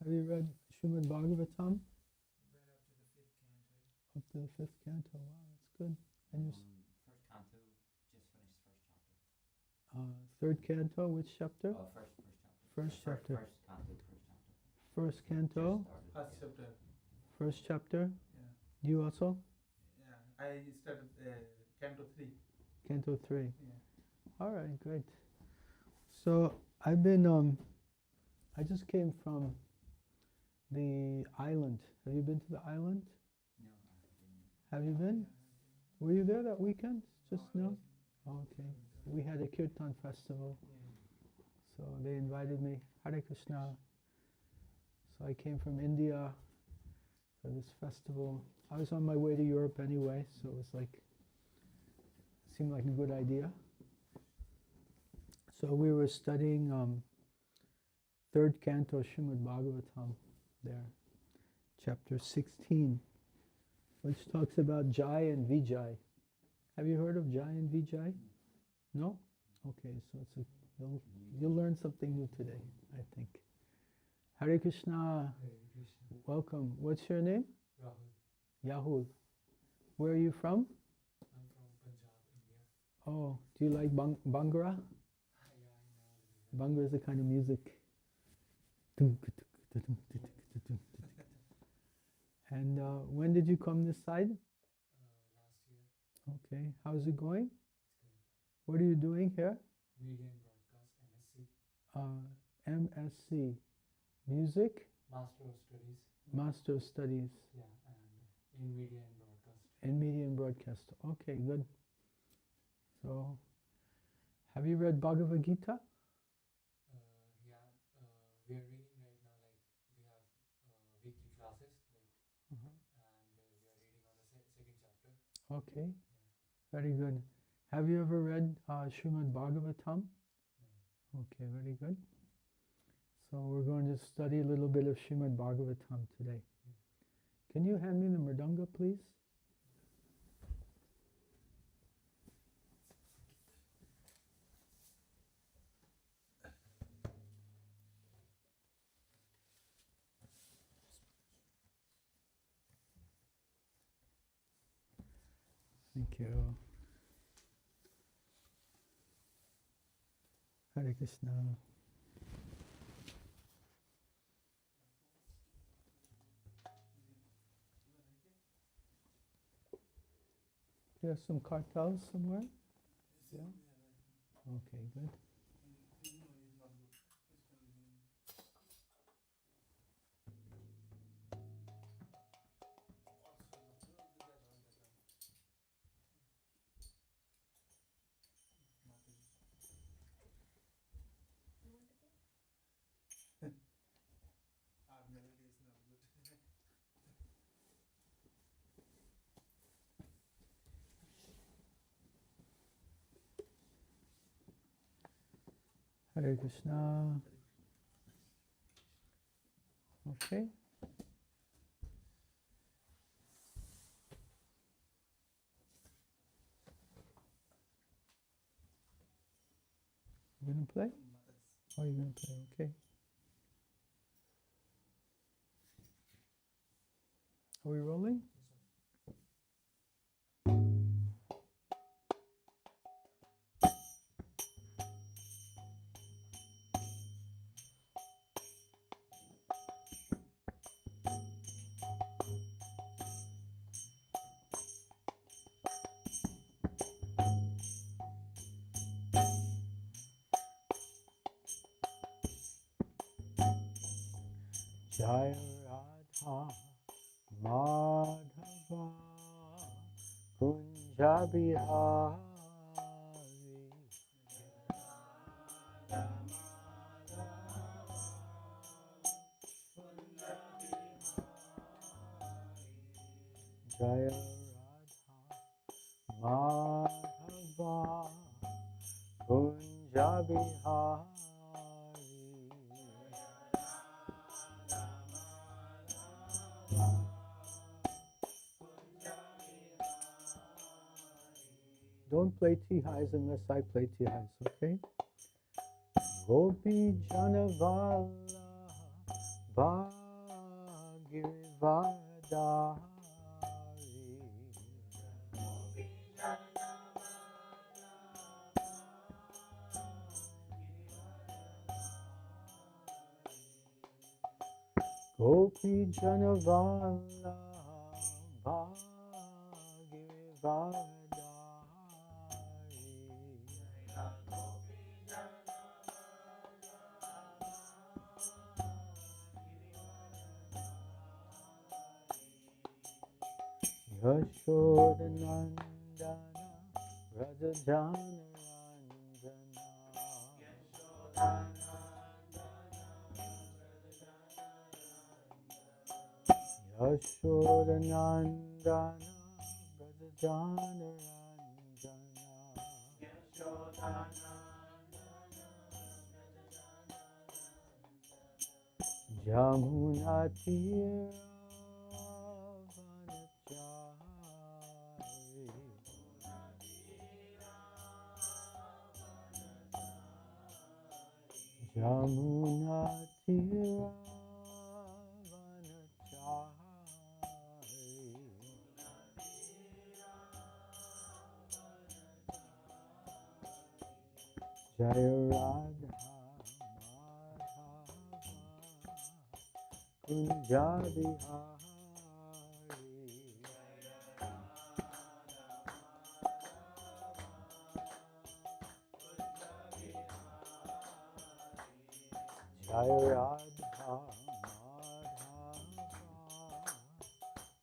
Have you read Srimad Bhagavatam? Read up to the 5th canto. Up to the 5th canto. Wow, that's good. And you, First canto, just finished first chapter. 3rd canto, which chapter? Oh, first chapter. First chapter. First canto, first chapter. First canto. First chapter. First chapter. Yeah. You also? Yeah. I started canto 3. Canto 3. Yeah. All right, great. So I've been, I just came from the island. Have you been to the island? No, I didn't. Have you been? Were you there that weekend? Just no? Okay. We had a kirtan festival, so they invited me. Hare Krishna. So I came from India for this festival. I was on my way to Europe anyway, so it was like, seemed like a good idea. So we were studying 3rd canto Srimad Bhagavatam there, chapter 16, which talks about Jai and Vijay. Have you heard of Jai and Vijay? No? Okay, so it's you'll learn something new today, I think. Hare Krishna. Hare Krishna. Welcome. What's your name? Rahul. Yahul. Where are you from? I'm from Punjab, India. Oh, do you like Bhangra? Yeah, I know. Bhangra is a kind of music. And when did you come this side? Last year. Okay, how's it going? It's good. What are you doing here? Media and Broadcast, MSc. MSc. Music? Master of Studies. Master of Studies. Yeah, and in Media and Broadcast. In Media and Broadcast. Okay, good. So, have you read Bhagavad Gita? Yeah, we are reading right now, like, we have weekly classes, like, Uh-huh. and we are reading on the second chapter. Okay, Yeah. very good. Have you ever read Srimad Bhagavatam? No. Okay, very good. So we're going to study a little bit of Srimad Bhagavatam today. Yes. Can you hand me the mridanga, please? Thank you. Hare Krishna. Do you have some cartels somewhere? Yeah. Okay, good. Our melody is not good. Hare Krishna. Okay. You gonna play? Oh, you're gonna play, okay. Are we rolling? Jaya Radha Madhava Kunja Bihari Jaya Radha Madhava Kunja Bihari Don't play T-highs unless I play T-highs, okay? Gopi Janavala Gopi Janavallabha Giridharadhari Yashodanandana Rajajanarandana Yashodanandana Rajajanarandana Jaya Radha Kunja Jaya Radha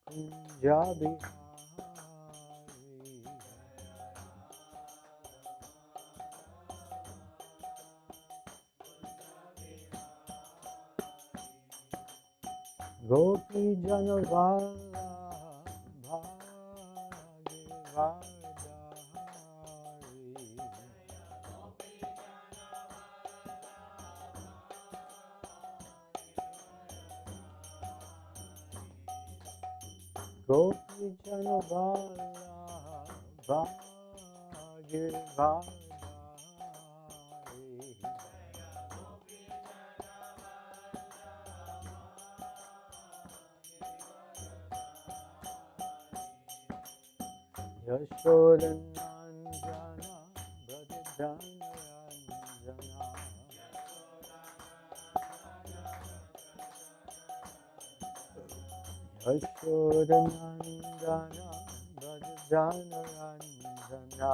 Kunja Gopi Janavallabha Giridharadhari Gopi Janavallabha Giridharadhari Yashodanandana Brajajanaranjana Yashodanandana Brajajanaranjana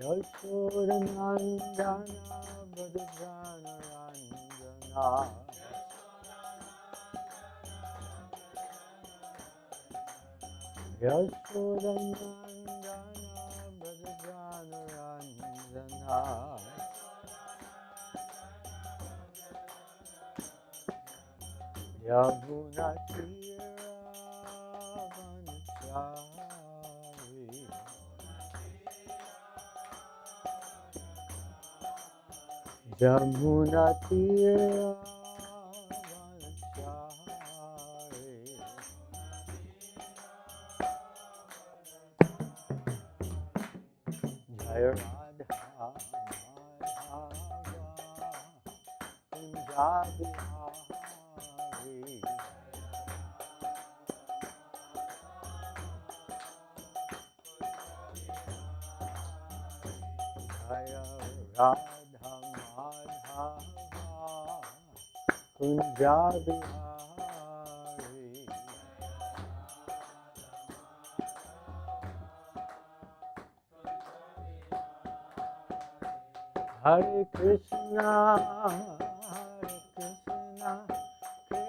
Yashodanandana Brajajanaranjana Yashodanandana Brajajanaranjana Yamunatiravanachari Yamunatiravanachari Jaya Radha Madhava Kunja Bihari Jaya Radha Madhava Kunja Bihari Hare Krishna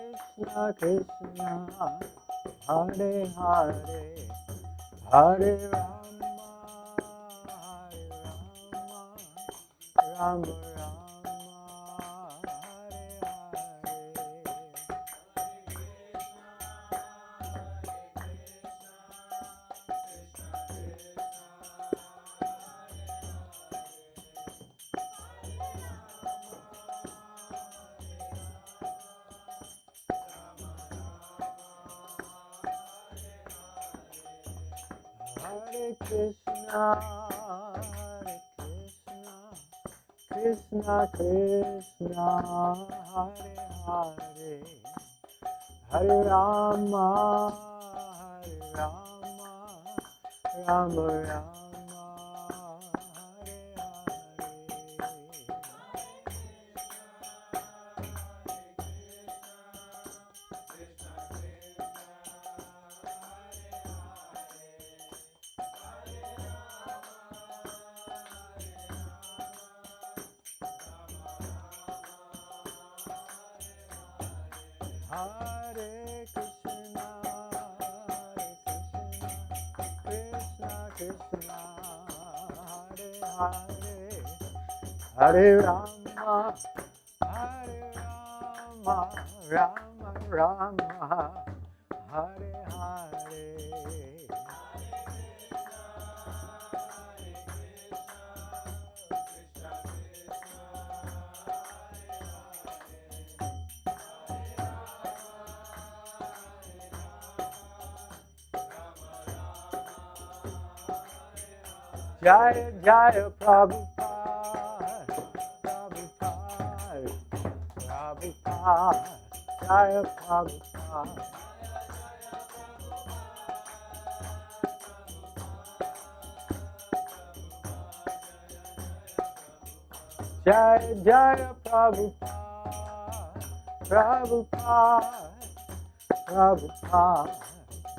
Krishna Krishna Hare Hare Hare Rama Rama Hare Krishna Krishna Krishna, Hare Hare, Hare Rama, Rama Rama, Hare Hare Krishna, Krishna Krishna, Hare Hare, Hare Rama, Rama Rama, Hare Hare. Jaya Jaya Prabhupada, Prabhupada, Prabhupada, Jaya Prabhupada. Jaya Jaya Prabhupada, Prabhupada, Prabhupada,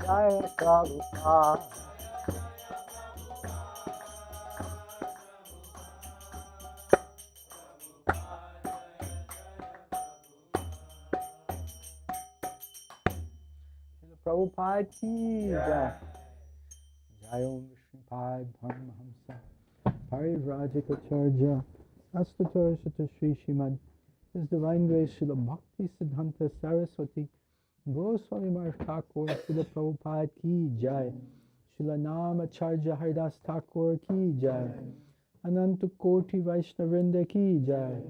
Jaya Prabhupada. Prabhupada ki jai. Jai Om Vishnupada Paramahamsa Parivrajikacharya Astatora Shata Shri Shrimad His Divine Grace Srila Bhakti Siddhanta Saraswati Goswami Maharaj Thakur Srila Prabhupada ki jai. Srila Namacharya Haridas Thakur ki jai. Ananta Koti Vaishnavrinda ki jai.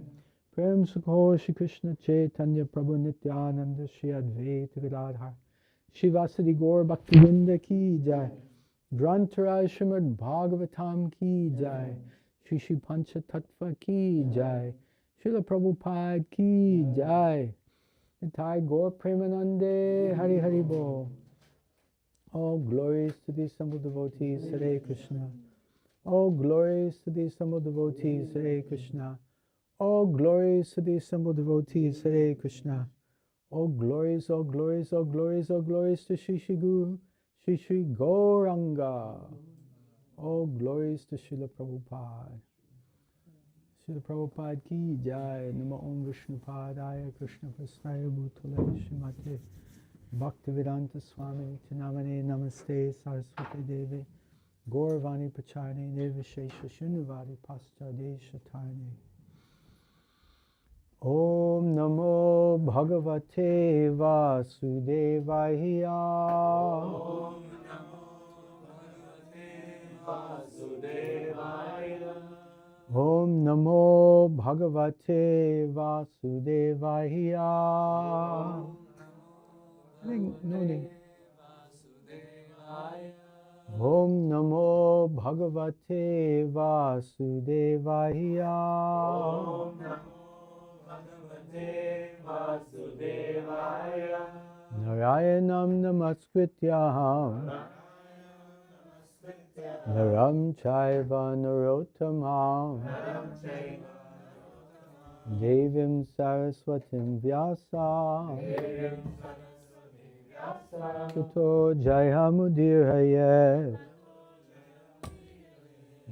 Prem Sukho Shri Krishna Chaitanya Prabhu Nityananda Shri Advaita Gadadhar Shivasadi Gaur Bhaktivinoda ki jai. Grantaraj Srimad Bhagavatam ki jai. Shri Shri Pancha Tattva ki jai. Srila Prabhupada ki jai. Nitai Gaur Premanande Hari Hari Bol. All glories to the assembled devotees, Hare Krishna. All glories to the assembled devotees, Hare Krishna. All glories to the assembled devotees, Hare Krishna. All glories, all glories, all glories, all glories to Shri Shri Guru, Shri Shri Gauranga. All glories to Srila Prabhupada. Srila Prabhupada ki jai. Nama Om Vishnupadaya Krishna Prasnaya Bhutale Srimate Bhaktivedanta Swami Tinamane Namaste Saraswati Devi Gauravani Pacharne Nirvishesha Shunyavadi Paschadesha Tarne. Om Namo Bhagavate Vasudevaya. Om Namo Bhagavate Vasudevaya. Om Namo Bhagavate Vasudevaya. Om Namo Bhagavate Vasudevaya. Om Namo Bhagavate Vasudevaya. Narayanam Namaskrityam Naram Chaiva Narottamam Devim Saraswatim Vyasa Tato Jayamudirayet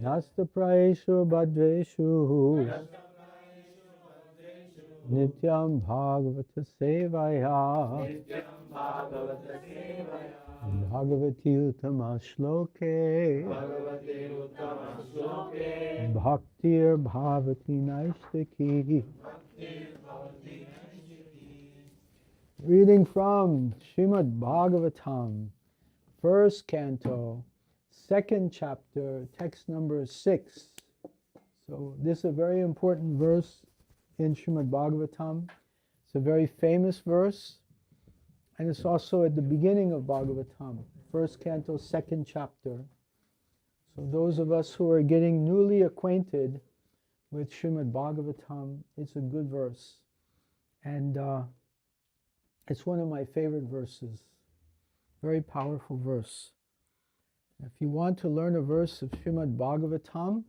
Nasta Praeshu Bhadreshu Nityam Bhagavata Sevaya Bhagavati Uttama Shloke Bhaktir Bhavati Naistaki. Reading from Srimad Bhagavatam, first canto, second chapter, text number 6. So this is a very important verse in Srimad Bhagavatam. It's a very famous verse, and it's also at the beginning of Bhagavatam, first canto, second chapter. So those of us who are getting newly acquainted with Srimad Bhagavatam. It's a good verse. And it's one of my favorite verses. Very powerful verse. If you want to learn a verse of Srimad Bhagavatam,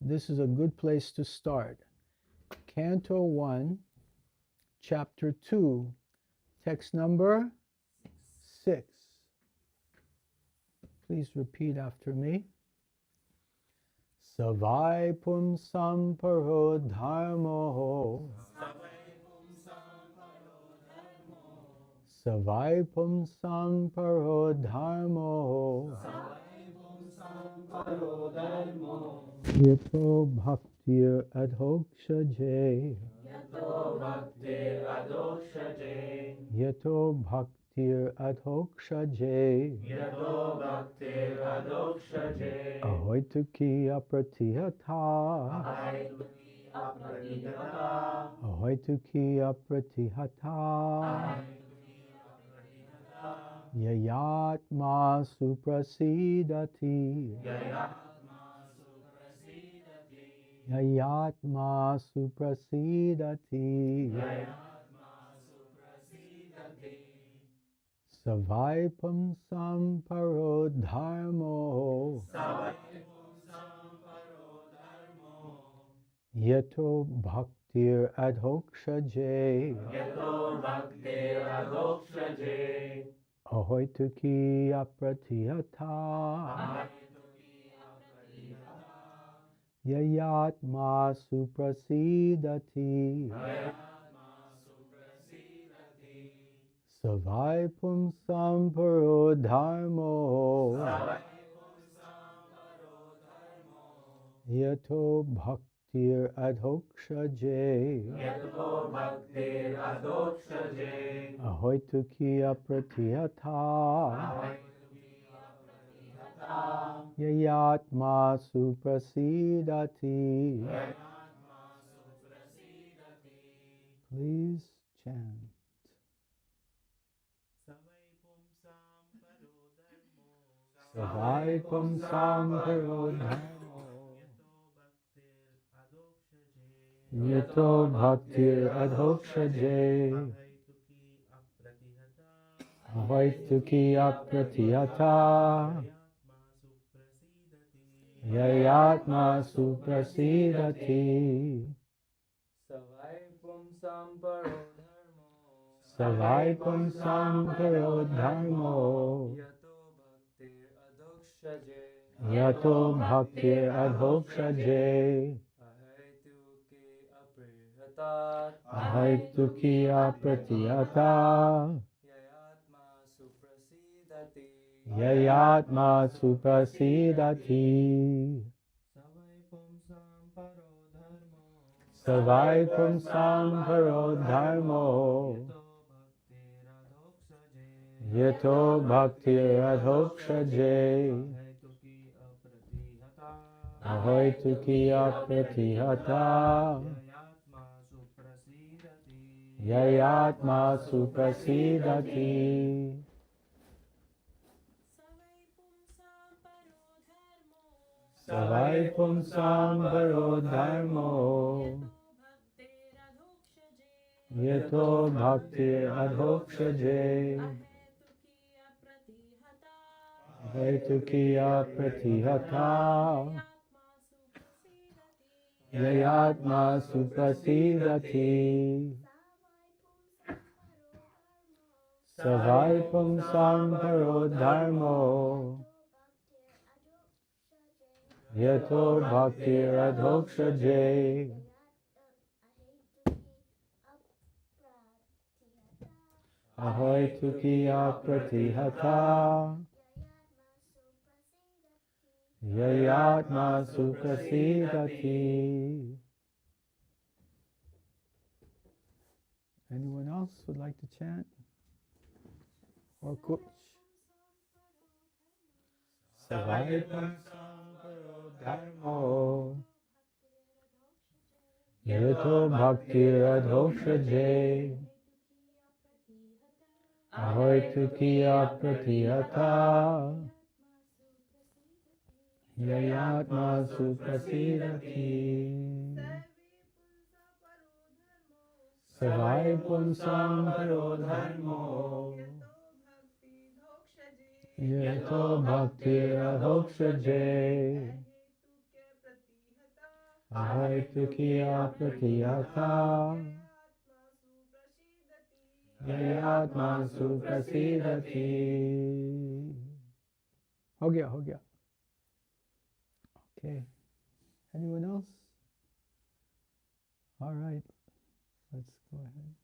this is a good place to start. Canto 1, Chapter 2, text number 6. Please repeat after me. Savai pumsam paro dharmo. Savai pumsam paro dharmo. Yato bhaktir adhokshaje. Yato bhaktir adhokshaje. Ahoituki apratihata. Ahoituki apratihata. Yayatma suprasidati. Yayatma suprasidati. Savaipam samparo dharmo. Yato bhaktir adhokshaje. Ahoituki apratihata. Yayatma suprasidati. Savai pumsam paro dharmo. Yato bhaktir adhokshaje. Ahoituki apratihata. Yayatma suprasidati. Please chant. Savai pumsam paro dharmo. Yato bhaktir adhokshaje. Avaituki apratihata. Yayatma suprasidati. Savai pumsam paro dharmo. Savai pumsam paro dharmo. Yato bhaktir Yato bhaktir adhokshaje. adhokshaje. Ahaituki apratihata. Yayatma suprasidati. Savai pumsam paro dharmo. Yato bhaktir adhokshaje. Ahoituki apratihata. Yayatma suprasidati. Savai pumsam paro dharmo. Yato bhaktir adhokshaje. Avaituki apratihata. Yayatma suprasidati. Savai pumsam paro dharmo. Yato bhaktir adhokshaje. Ahoituki apratihata. Yayatma suprasidati. Anyone else would like to chant? Or coach? Savai pumsam paro dharmo. Yato bhaktir adhokshaje. Ahoituki apratihata. Yayatma suprasidati. Savai Punsam Paro Dharmo Yato Bhakti Adhokshaje Ahaitukya Pratiyata Yayatma Suprasidati. Ho gaya, ho gaya. Okay. Anyone else? All right. Let's go ahead.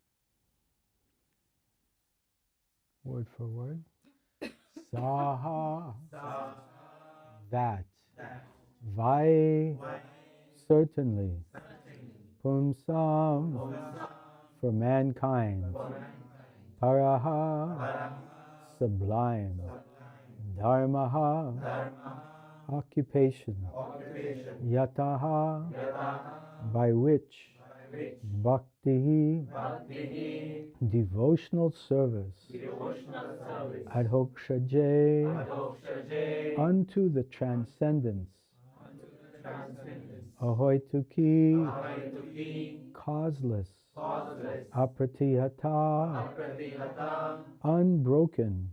Word for word. Saha. That. Vai. Certainly. Pumsam. For mankind. Paraha. Sublime. Dharmaha. Occupation. Yataha. By which. Bhakti. Devotional service. Adhokshaje. Unto the transcendence. Ahoituki. Causeless. Apratihata. Unbroken.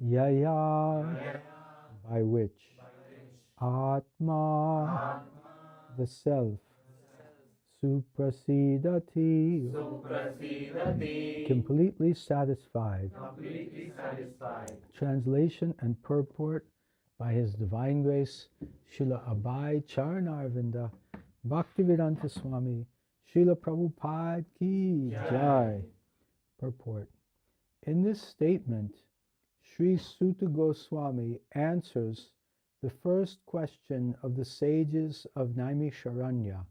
Yaya. By which. Atma. The self. Suprasidati. Completely satisfied. Translation and purport by His Divine Grace, Srila Abhay Charanarvinda Bhaktivedanta Swami, Srila Prabhupada Ki Jai. Purport. In this statement, Sri Suta Goswami answers the first question of the sages of Naimisharanya.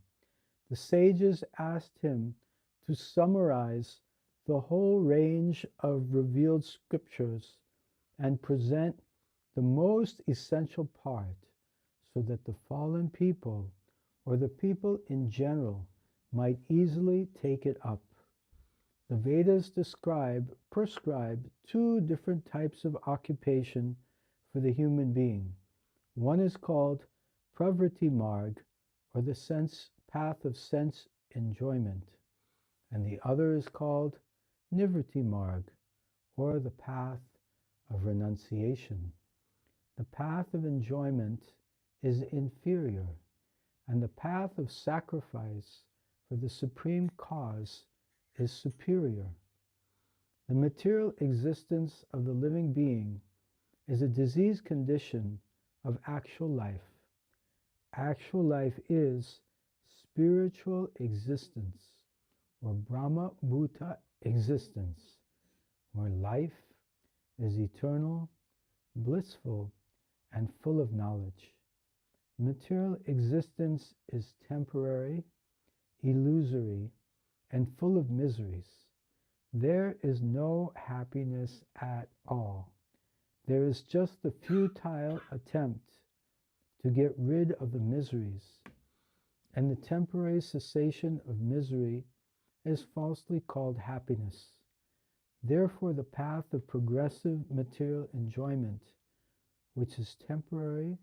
The sages asked him to summarize the whole range of revealed scriptures and present the most essential part so that the fallen people or the people in general might easily take it up. The Vedas prescribe two different types of occupation for the human being. One is called Pravriti Marg, or the path of sense enjoyment, and the other is called Nivriti Marg, or the path of renunciation. The path of enjoyment is inferior, and the path of sacrifice for the supreme cause is superior. The material existence of the living being is a diseased condition of actual life. Actual life is spiritual existence, or Brahma Bhuta existence, where life is eternal, blissful, and full of knowledge. Material existence is temporary, illusory, and full of miseries. There is no happiness at all. There is just the futile attempt to get rid of the miseries, and the temporary cessation of misery is falsely called happiness. Therefore, the path of progressive material enjoyment, which is temporary,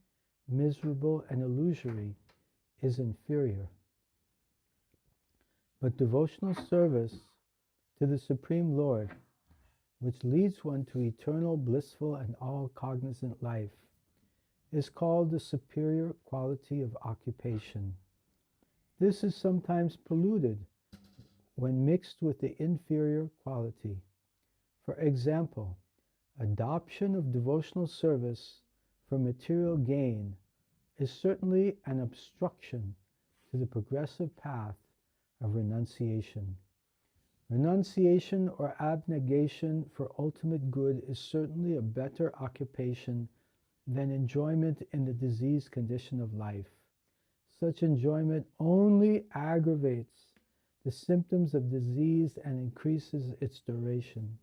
miserable, and illusory, is inferior. But devotional service to the Supreme Lord, which leads one to eternal, blissful, and all-cognizant life, is called the superior quality of occupation. This is sometimes polluted when mixed with the inferior quality. For example, adoption of devotional service for material gain is certainly an obstruction to the progressive path of renunciation. Renunciation or abnegation for ultimate good is certainly a better occupation than enjoyment in the diseased condition of life. Such enjoyment only aggravates the symptoms of disease and increases its duration.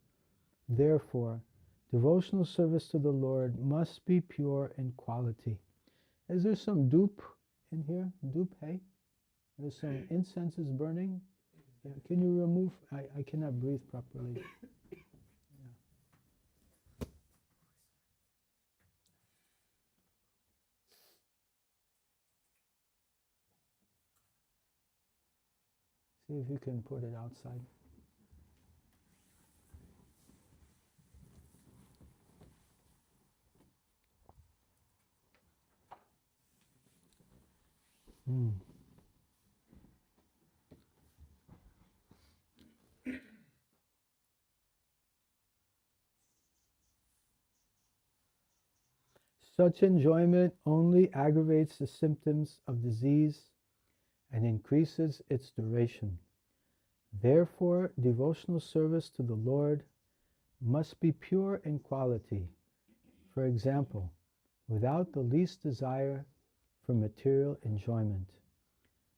Therefore, devotional service to the Lord must be pure in quality. Is there some dupe in here? Dupe, hey? There's some incenses burning. Yeah, can you remove? I cannot breathe properly. Yeah. See if you can put it outside. Hmm. Such enjoyment only aggravates the symptoms of disease and increases its duration. Therefore, devotional service to the Lord must be pure in quality. For example, without the least desire for material enjoyment.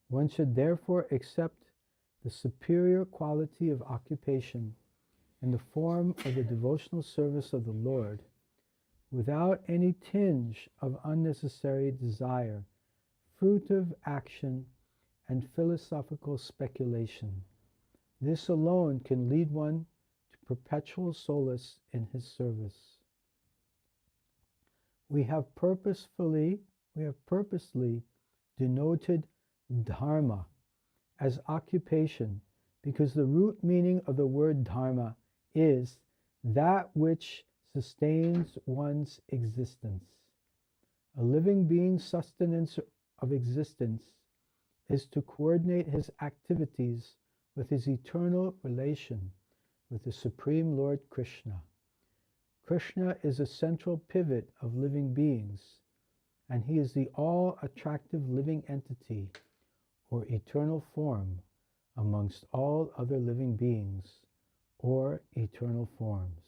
One should therefore accept the superior quality of occupation in the form of the devotional service of the Lord, without any tinge of unnecessary desire, fruitive action, and philosophical speculation. This alone can lead one to perpetual solace in his service. We have purposely denoted dharma as occupation because the root meaning of the word dharma is that which sustains one's existence. A living being's sustenance of existence is to coordinate his activities with his eternal relation with the Supreme Lord Krishna. Krishna is a central pivot of living beings, and he is the all-attractive living entity, or eternal form, amongst all other living beings, or eternal forms.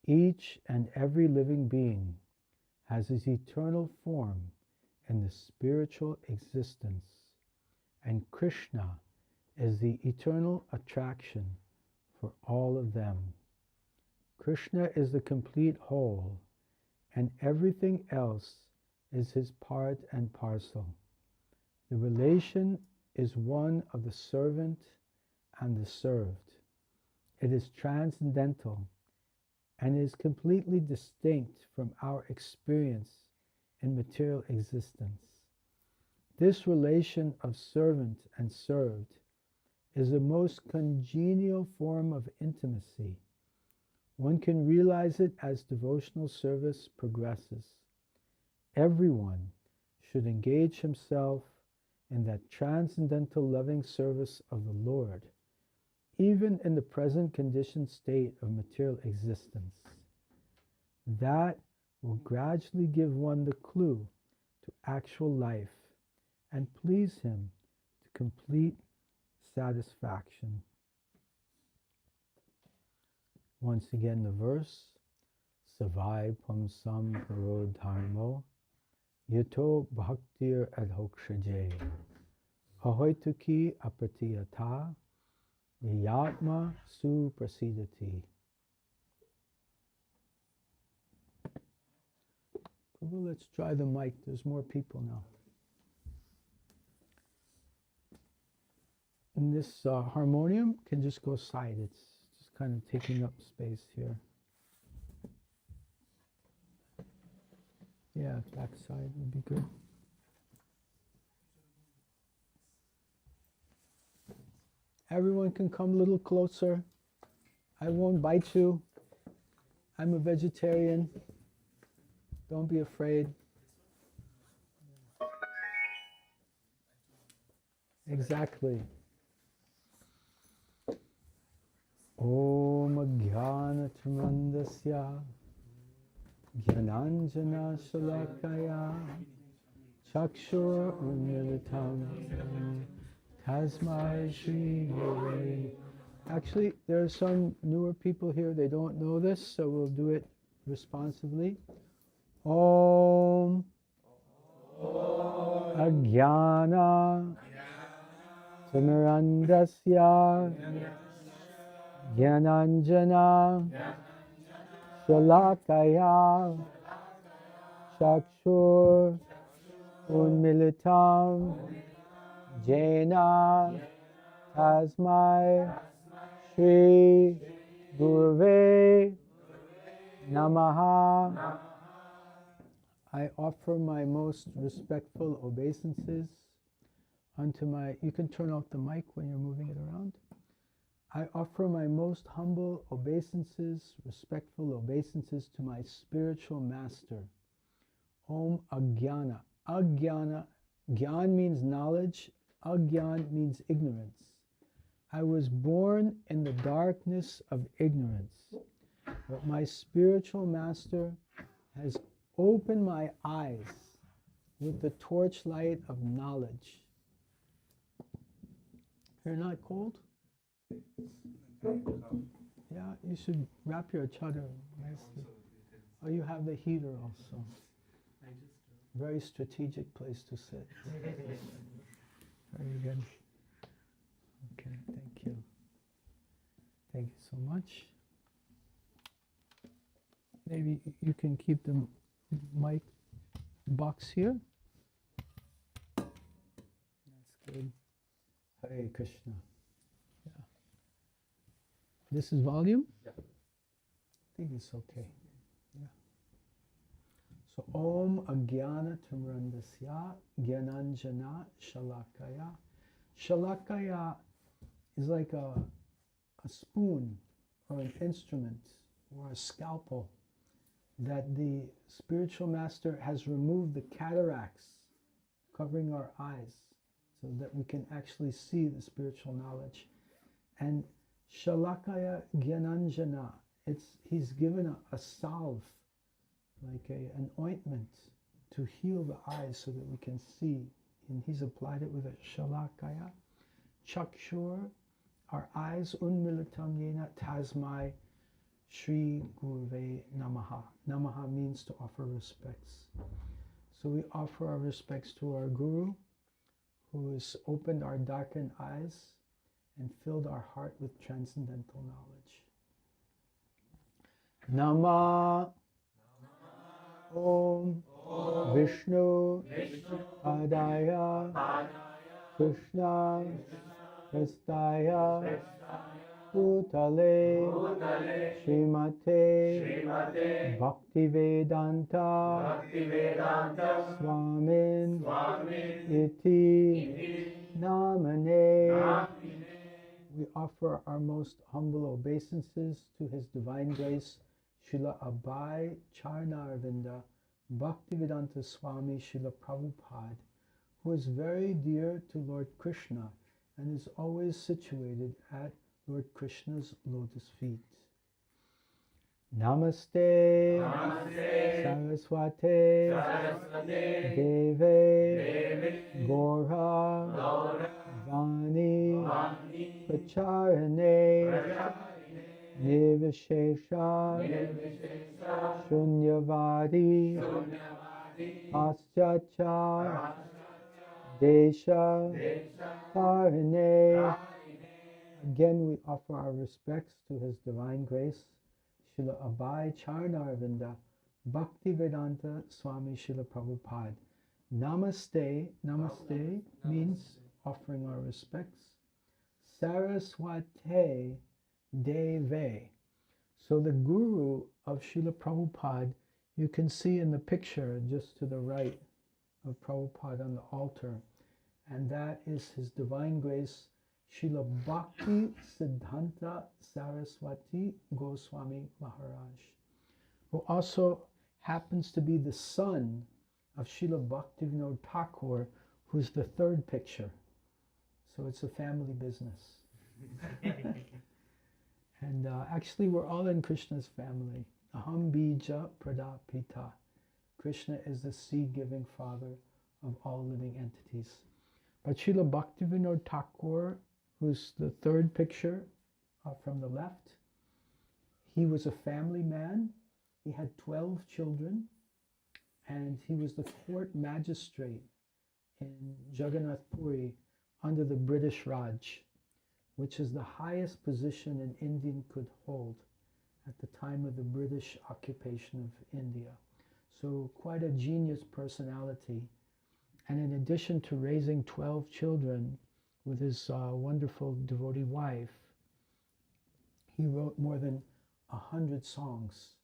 Each and every living being has his eternal form in the spiritual existence, and Krishna is the eternal attraction for all of them. Krishna is the complete whole, and everything else is his part and parcel. The relation is one of the servant and the served. It is transcendental and is completely distinct from our experience in material existence. This relation of servant and served is the most congenial form of intimacy. One can realize it as devotional service progresses. Everyone should engage himself in that transcendental loving service of the Lord, even in the present conditioned state of material existence. That will gradually give one the clue to actual life and please him to complete satisfaction. Once again, the verse, Savai Pamsam Parodharmo Yato Bhaktir Adhokshaje Ahoituki Apratiyata Yatma Suprasidati. Well, let's try the mic. There's more people now. And this harmonium can just go side. It's just kind of taking up space here. Yeah, back side would be good. Everyone can come a little closer. I won't bite you. I'm a vegetarian. Don't be afraid. Exactly. Om Jnana Tamandasya Jnananjana Shalakaya Chakshur Unmilitam Tasmai Shri Gurave. Actually, there are some newer people here, they don't know this, so we'll do it responsively. Om Ajnana Tamarandasya Jnananjana Shalakaya Chakshur Unmilitam Jena Tasmai Shri Gurave Namaha. I offer my most respectful obeisances unto my, you can turn off the mic when you're moving it around. I offer my most humble obeisances, respectful obeisances to my spiritual master. Om Agyana. Agyana, Gyan means knowledge, Agyan means ignorance. I was born in the darkness of ignorance, but my spiritual master has opened my eyes with the torchlight of knowledge. You're not cold? Yeah, you should wrap your chadar nicely. Oh, you have the heater also. Very strategic place to sit. Very good. Okay, thank you. Thank you so much. Maybe you can keep the mic box here. That's good. Hare Krishna. Yeah. This is volume? Yeah. I think it's okay. Yeah. So Om Agyana Tamrandasya Gyananjana Shalakaya. Shalakaya is like a spoon or an instrument or a scalpel that the spiritual master has removed the cataracts covering our eyes so that we can actually see the spiritual knowledge. And Shalakaya Gyananjana, he's given a salve, like an ointment to heal the eyes so that we can see. And he's applied it with a Shalakaya. Chakshur, our eyes, Unmilitam Yena Tasmai Shri Guruve Namaha. Namaha means to offer respects. So we offer our respects to our Guru, who has opened our darkened eyes and filled our heart with transcendental knowledge. Nama Om Vishnu Padaya Krishna Prastaya Bhutale Srimate Bhaktivedanta Swamin Iti Namane. We offer our most humble obeisances to His Divine Grace, Srila Abhay Charnarvinda Bhaktivedanta Swami Srila Prabhupada, who is very dear to Lord Krishna and is always situated at Lord Krishna's lotus feet. Namaste, Saraswate, Deve, Gorha, Vani, Pacharane, Nivishesha, Shunyavadi, Paschacha, Desha, Karane. Again, we offer our respects to His Divine Grace, Srila Abhay Charnarvinda Bhaktivedanta Swami Srila Prabhupada. Namaste, namaste means offering our respects. Saraswate Deve. So the Guru of Srila Prabhupada, you can see in the picture just to the right of Prabhupada on the altar. And that is His Divine Grace, Srila Bhakti Siddhanta Saraswati Goswami Maharaj, who also happens to be the son of Srila Bhaktivinoda Thakur, who's the third picture. So it's a family business. And actually we're all in Krishna's family. Aham bija pradapita. Krishna is the seed-giving father of all living entities. But Srila Bhaktivinoda Thakur, who's the third picture from the left, he was a family man. He had 12 children, and he was the court magistrate in Jagannath Puri under the British Raj, which is the highest position an Indian could hold at the time of the British occupation of India. So quite a genius personality. And in addition to raising 12 children with his wonderful devotee wife, he wrote more than 100 songs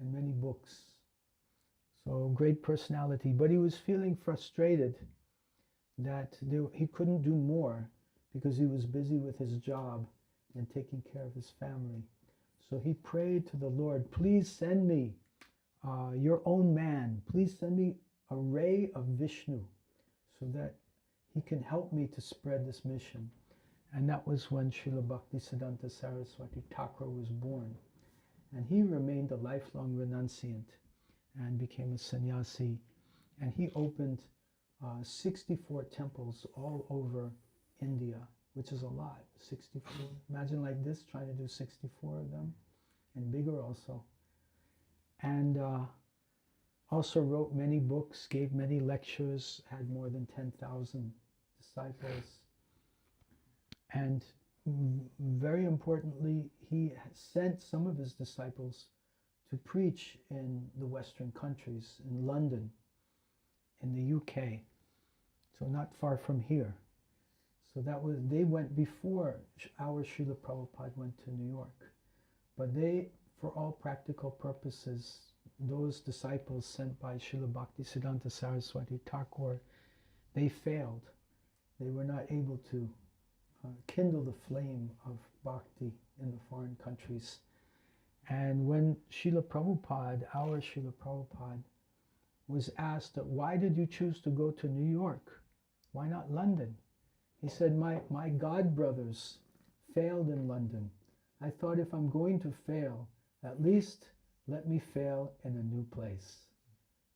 and many books. So great personality. But he was feeling frustrated that he couldn't do more because he was busy with his job and taking care of his family. So he prayed to the Lord, please send me your own man. Please send me a ray of Vishnu so that he can help me to spread this mission. And that was when Srila Bhaktisiddhanta Saraswati Thakur was born. And he remained a lifelong renunciant and became a sannyasi. And he opened 64 temples all over India, which is a lot, 64. Imagine like this, trying to do 64 of them, and bigger also. And also wrote many books, gave many lectures, had more than 10,000 disciples. And very importantly, he sent some of his disciples to preach in the Western countries, in London, in the UK, so not far from here. So they went before our Srila Prabhupada went to New York. But they, for all practical purposes, those disciples sent by Srila Bhaktisiddhanta Saraswati Thakur, they failed. They were not able to kindle the flame of bhakti in the foreign countries. And when Srila Prabhupada, our Srila Prabhupada, was asked, why did you choose to go to New York? Why not London? He said, my god brothers failed in London. I thought if I'm going to fail, at least let me fail in a new place.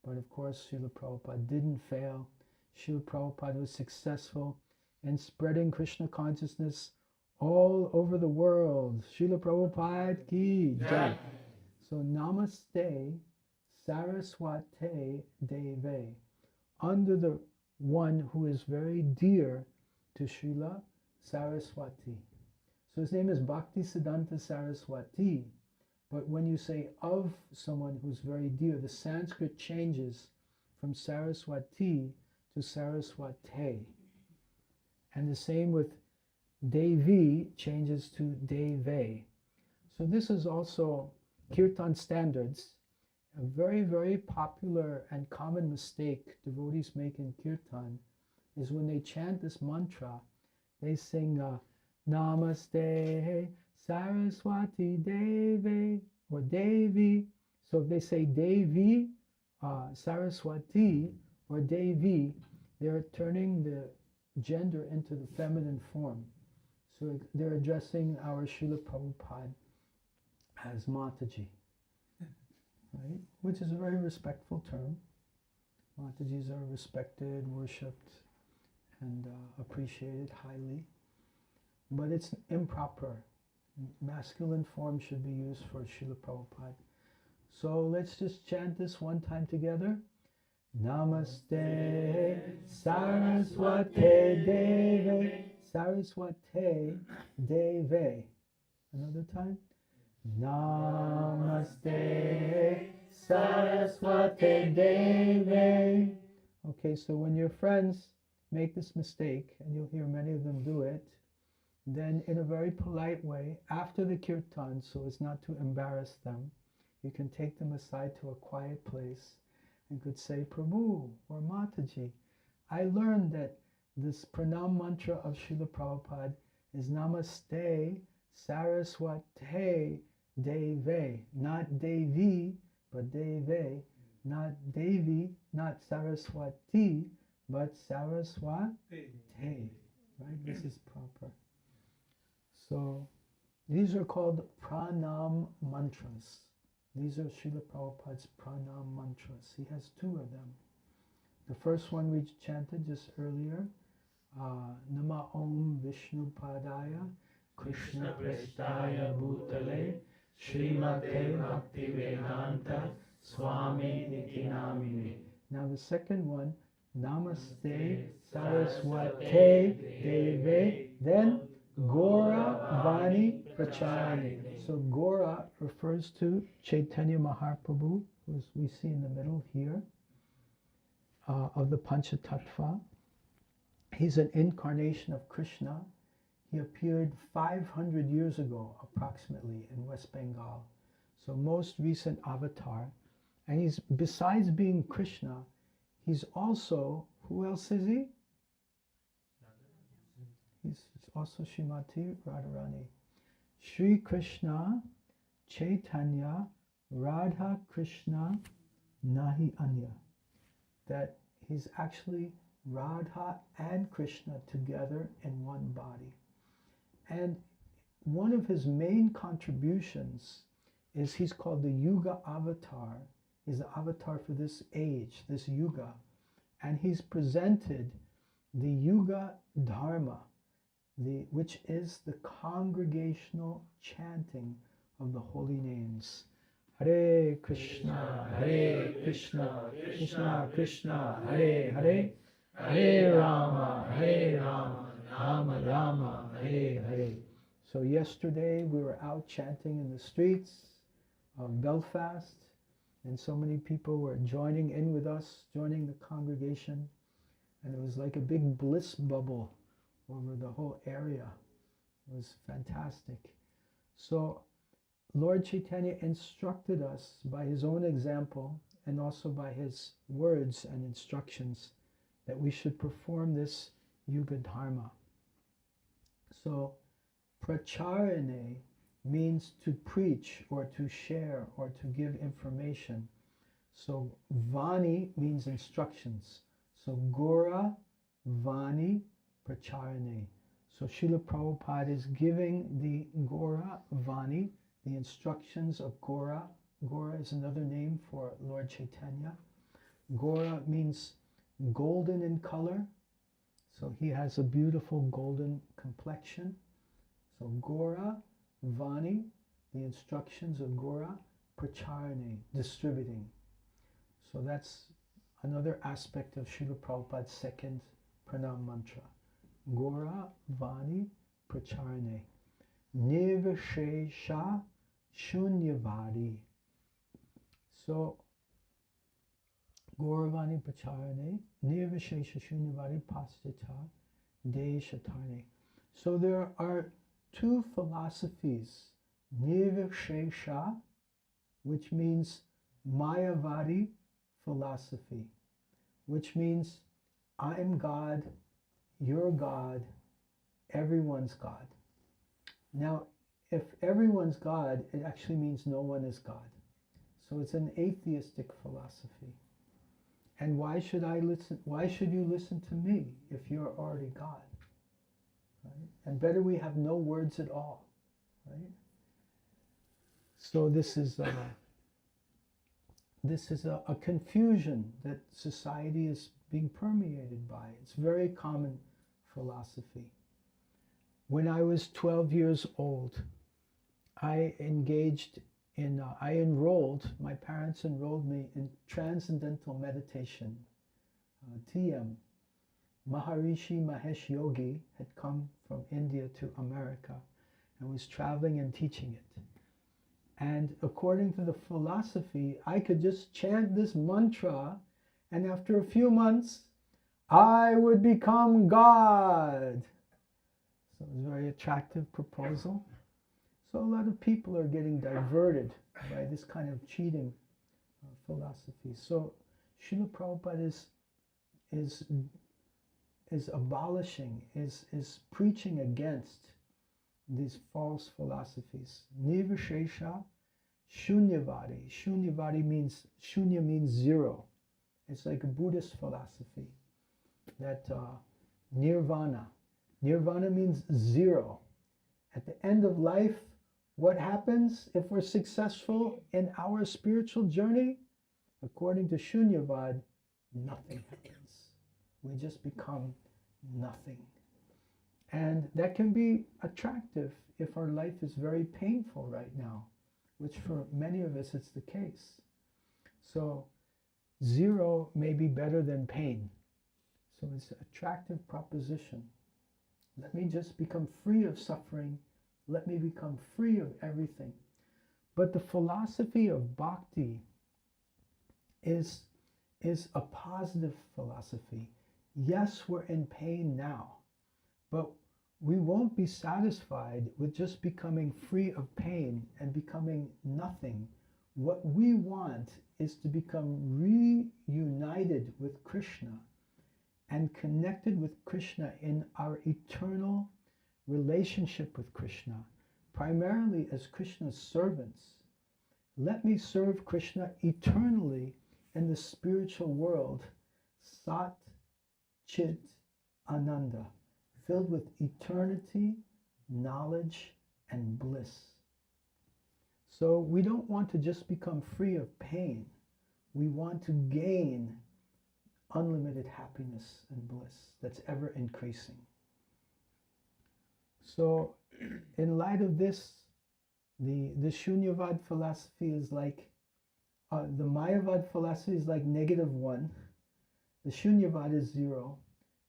But of course, Srila Prabhupada didn't fail. Srila Prabhupada was successful in spreading Krishna consciousness all over the world. Srila Prabhupada ki jai. So namaste Saraswate Deve, under the one who is very dear to Srila Saraswati. So his name is Bhaktisiddhanta Saraswati, but when you say of someone who's very dear, the Sanskrit changes from Saraswati to Saraswate. And the same with Devi changes to Deve. So this is also Kirtan standards. A very, very popular and common mistake devotees make in Kirtan is when they chant this mantra, they sing Namaste Saraswati Devi or Devi. So if they say Devi, Saraswati or Devi, they're turning the gender into the feminine form. So they're addressing our Srila Prabhupada as Mataji, right? Which is a very respectful term. Matajis are respected, worshipped, and appreciated highly. But it's improper. Masculine form should be used for Srila Prabhupada. So let's just chant this one time together. Namaste Saraswate Deve, Saraswate Deve. Another time. Namaste Saraswate Deve. Okay, so when your friends make this mistake, and you'll hear many of them do it, then in a very polite way, after the kirtan, so as not to embarrass them, you can take them aside to a quiet place and could say, Prabhu or Mataji, I learned that this pranam mantra of Srila Prabhupada is Namaste Saraswate Deve, not Devi, but Deve, not Devi, not Saraswati, but Saraswate. Right? This is proper. So these are called pranam mantras. These are Srila Prabhupada's pranam mantras. He has two of them. The first one we chanted just earlier, Nama Om Vishnu Padaya Krishna Prestaya Bhutale Srimate Bhakti Vedanta Swami Niti Namine. Now the second one, Namaste Saraswate Deve, then Gora Vani Pracharane. So Gora refers to Chaitanya Mahaprabhu, who we see in the middle here, of the Panchatattva. He's an incarnation of Krishna. He appeared 500 years ago, approximately, in West Bengal. So most recent avatar. And he's, besides being Krishna, he's also, who else is he? He's also Shrimati Radharani. Sri Krishna Chaitanya Radha Krishna Nahi Anya. That he's actually Radha and Krishna together in one body. And one of his main contributions is he's called the Yuga Avatar. He's the avatar for this age, this Yuga. And he's presented the Yuga Dharma, which is the congregational chanting of the holy names. Hare Krishna, Krishna Krishna, Hare Hare, Hare Rama, Rama Rama, Hare Hare. So yesterday we were out chanting in the streets of Belfast, and so many people were joining in with us, joining the congregation, and it was like a big bliss bubble over the whole area. It was fantastic. So Lord Chaitanya instructed us by his own example and also by his words and instructions that we should perform this Yuga Dharma. So pracharane means to preach or to share or to give information. So Vani means instructions. So Gora, Vani, Pracharane. So Srila Prabhupada is giving the Gora, Vani, the instructions of Gora. Gora is another name for Lord Chaitanya. Gora means golden in color. So he has a beautiful golden complexion. So Gora, Vani, the instructions of Gora, Pracharane, distributing. So that's another aspect of Srila Prabhupada's second pranam mantra. Gora, Vani, Pracharane. Nirvishesha Shunyavadi. So Gora, Vani, Pracharane, Nirvishesha Shunyavadi Pastita Deshatarne. So there are two philosophies, Nirvishesha, which means Mayavadi philosophy, which means I'm God, you're God, everyone's God. Now, if everyone's God, it actually means no one is God. So it's an atheistic philosophy. And why should you listen to me if you're already God? Right? And better we have no words at all, right? So this is a confusion that society is being permeated by. It's very common philosophy. When I was 12 years old, I enrolled, my parents enrolled me in Transcendental Meditation, TM. Maharishi Mahesh Yogi had come from India to America and was traveling and teaching it. And according to the philosophy, I could just chant this mantra, and after a few months, I would become God. So it was a very attractive proposal. So a lot of people are getting diverted by this kind of cheating philosophy. So Srila Prabhupada is abolishing, is preaching against these false philosophies. Nirvishesha Shunyavadi. Shunyavadi means, Shunya means zero. It's like a Buddhist philosophy that nirvana. Nirvana means zero. At the end of life, what happens if we're successful in our spiritual journey? According to Shunyavad, nothing happens. We just become nothing. And that can be attractive if our life is very painful right now, which for many of us it's the case. So zero may be better than pain. So it's an attractive proposition. Let me just become free of suffering. Let me become free of everything. But the philosophy of bhakti is a positive philosophy. Yes, we're in pain now, but we won't be satisfied with just becoming free of pain and becoming nothing. What we want is to become reunited with Krishna and connected with Krishna in our eternal relationship with Krishna, primarily as Krishna's servants. Let me serve Krishna eternally in the spiritual world, Sat Chit Ananda, filled with eternity, knowledge, and bliss. So we don't want to just become free of pain. We want to gain unlimited happiness and bliss that's ever increasing. So in light of this, the Shunyavad philosophy is like, the Mayavad philosophy is like -1, the Shunyavad is 0,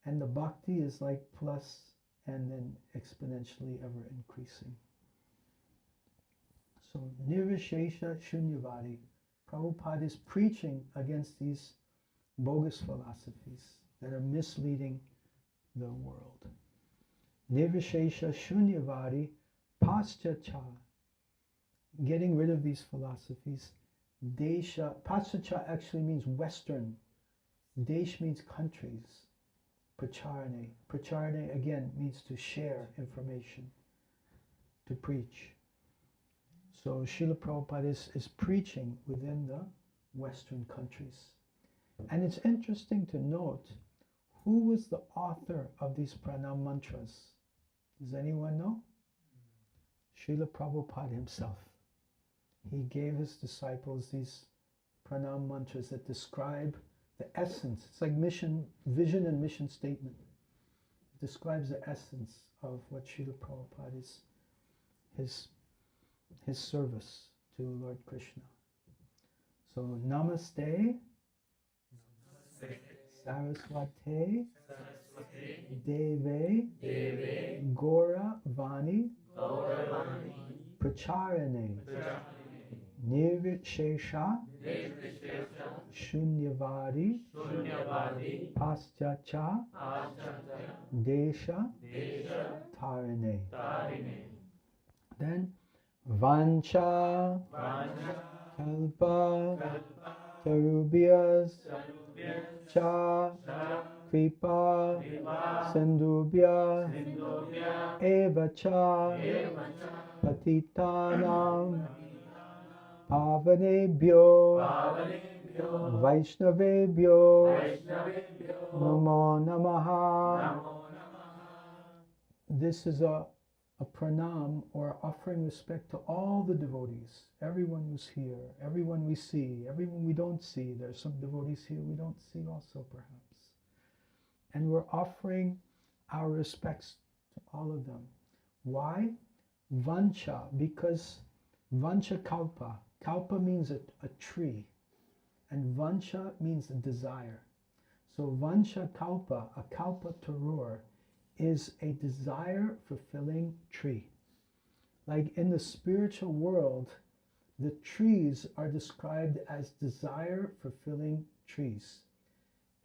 and the Bhakti is like plus and then exponentially ever increasing. So Nirvishesha Shunyavadi, Prabhupada is preaching against these bogus philosophies that are misleading the world. Nirvishesha Shunyavadi Paschacha, getting rid of these philosophies. Desha, Paschacha actually means Western. Desh means countries. Pracharane. Pracharane again means to share information, to preach. So Srila Prabhupada is preaching within the Western countries. And it's interesting to note who was the author of these pranam mantras. Does anyone know? Srila Prabhupada himself. He gave his disciples these pranam mantras that describe the essence. It's like mission, vision and mission statement. It describes the essence of what Srila Prabhupada is, his service to Lord Krishna. So Namaste, Saraswate, Deve, Gora Vani, Pracharane, Nirvishesha, Shunyavadi, Paschacha, Desha, Tarine. Then Vancha, Kalpa, Tarubhyas, Cha, Kripa, Sindhubhya, Eva Cha, Patitanam, Pavanebhyo, Vaishnavebhyo, Namo Namaha. This is a pranam or offering respect to all the devotees, everyone who's here, everyone we see, everyone we don't see. There's some devotees here we don't see also perhaps. And we're offering our respects to all of them. Why? Vancha, because Vancha kalpa. Kalpa means a tree, and Vancha means a desire. So Vancha kalpa, a kalpa tarur, is a desire fulfilling tree. Like in the spiritual world, the trees are described as desire fulfilling trees.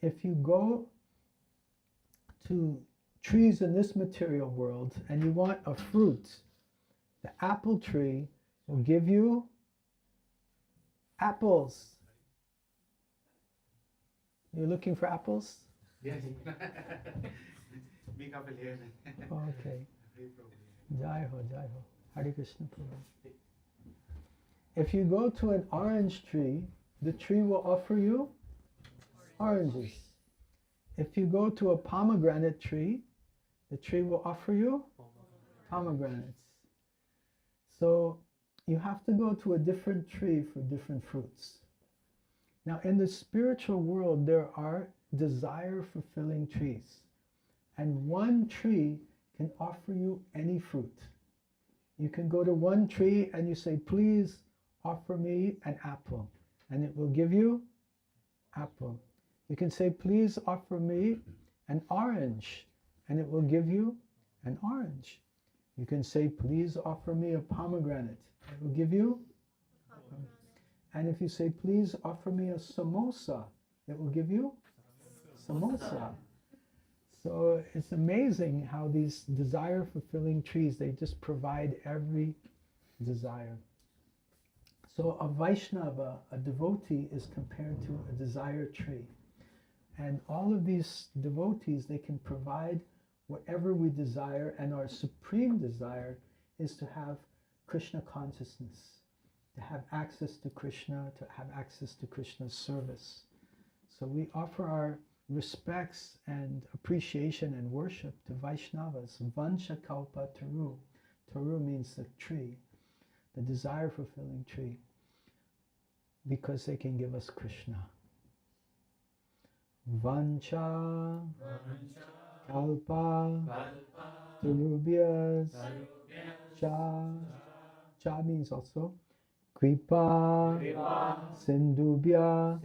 If you go to trees in this material world and you want a fruit, the apple tree will give you apples. You're looking for apples? Yes. Big apple here. Okay. Jai ho, Jai ho. Hare Krishna Prabhu. If you go to an orange tree, the tree will offer you oranges. If you go to a pomegranate tree, the tree will offer you pomegranates. So you have to go to a different tree for different fruits. Now in the spiritual world, there are desire-fulfilling trees. And one tree can offer you any fruit. You can go to one tree and you say, please offer me an apple. And it will give you apple. You can say, please offer me an orange. And it will give you an orange. You can say, please offer me a pomegranate. It will give you. And if you say, please offer me a samosa, it will give you samosa. So it's amazing how these desire-fulfilling trees, they just provide every desire. So a Vaishnava, a devotee, is compared to a desire tree. And all of these devotees, they can provide whatever we desire, and our supreme desire is to have Krishna consciousness, to have access to Krishna, to have access to Krishna's service. So we offer our respects and appreciation and worship to Vaishnavas. Vansha kalpa taru. Taru means the tree, the desire fulfilling tree, because they can give us Krishna. Vancha kalpa tarubhyas cha. Cha means also kripa sindubhya.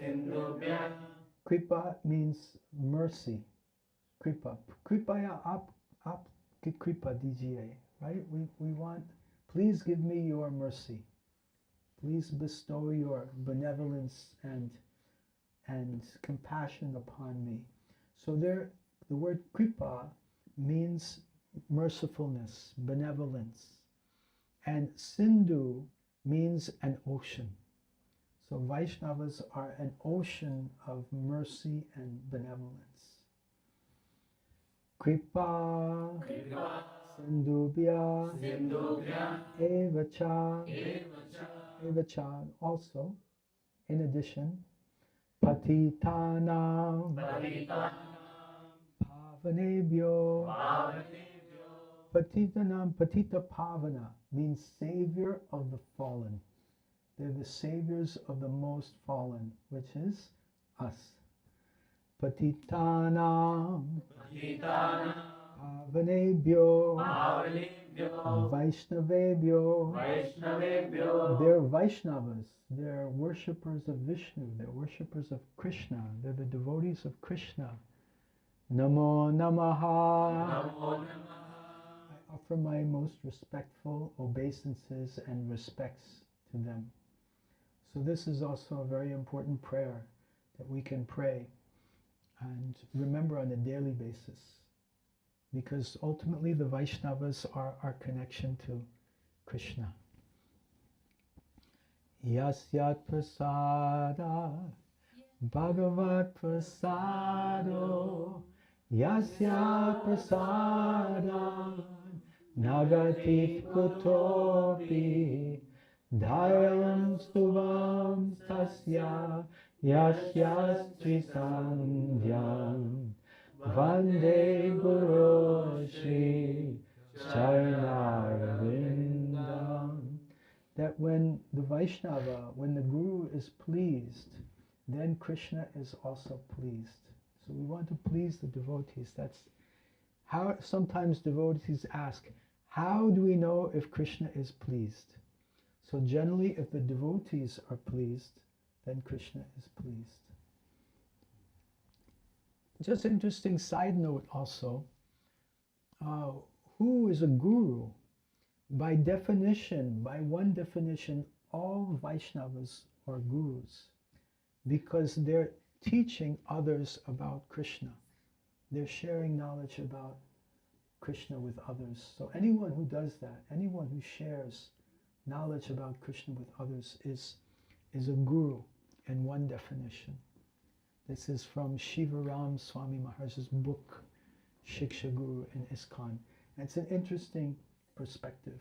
Kripa means mercy. Kripa. Kripaya aap ki kripa dijiye. Right? We want, please give me your mercy. Please bestow your benevolence and compassion upon me. So there, the word kripa means mercifulness, benevolence. And Sindhu means an ocean. So Vaishnavas are an ocean of mercy and benevolence. Kripa, Sindhubhya, Evacha, also, in addition, Patitanam, Pavanebhyo. Patitanam, Patita Pavana means savior of the fallen. They're the saviors of the most fallen, which is us. Patitanam, Pavanebhyo, Vaishnavebhyo. They're Vaishnavas. They're worshippers of Vishnu. They're worshippers of Krishna. They're the devotees of Krishna. Namo Namaha. I offer my most respectful obeisances and respects to them. So this is also a very important prayer that we can pray and remember on a daily basis, because ultimately the Vaishnavas are our connection to Krishna. Yasyat prasada bhagavat prasado yasya prasada nagatit kutopi dayam stuvam tasya yasyastri sandhyam vande guru shri charanarvindam. That when the Vaishnava, when the Guru is pleased, then Krishna is also pleased. So we want to please the devotees. That's how sometimes devotees ask, how do we know if Krishna is pleased? So generally, if the devotees are pleased, then Krishna is pleased. Just interesting side note also, who is a guru? By definition, by one definition, all Vaishnavas are gurus because they're teaching others about Krishna. They're sharing knowledge about Krishna with others. So anyone who does that, anyone who shares knowledge about Krishna with others is a guru in one definition. This is from Shivaram Swami Maharaj's book, Shiksha Guru in ISKCON. And it's an interesting perspective.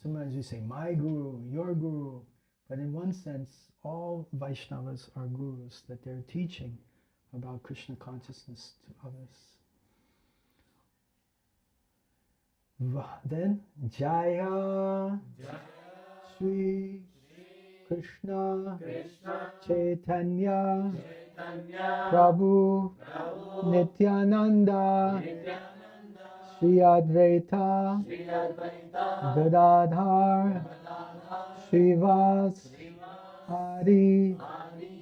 Sometimes you say, my guru, your guru. But in one sense, all Vaishnavas are gurus, that they're teaching about Krishna consciousness to others. Then, Jaya Sri Krishna Chaitanya Prabhu Nityananda Sri Advaita Gadadhar Srivas Adi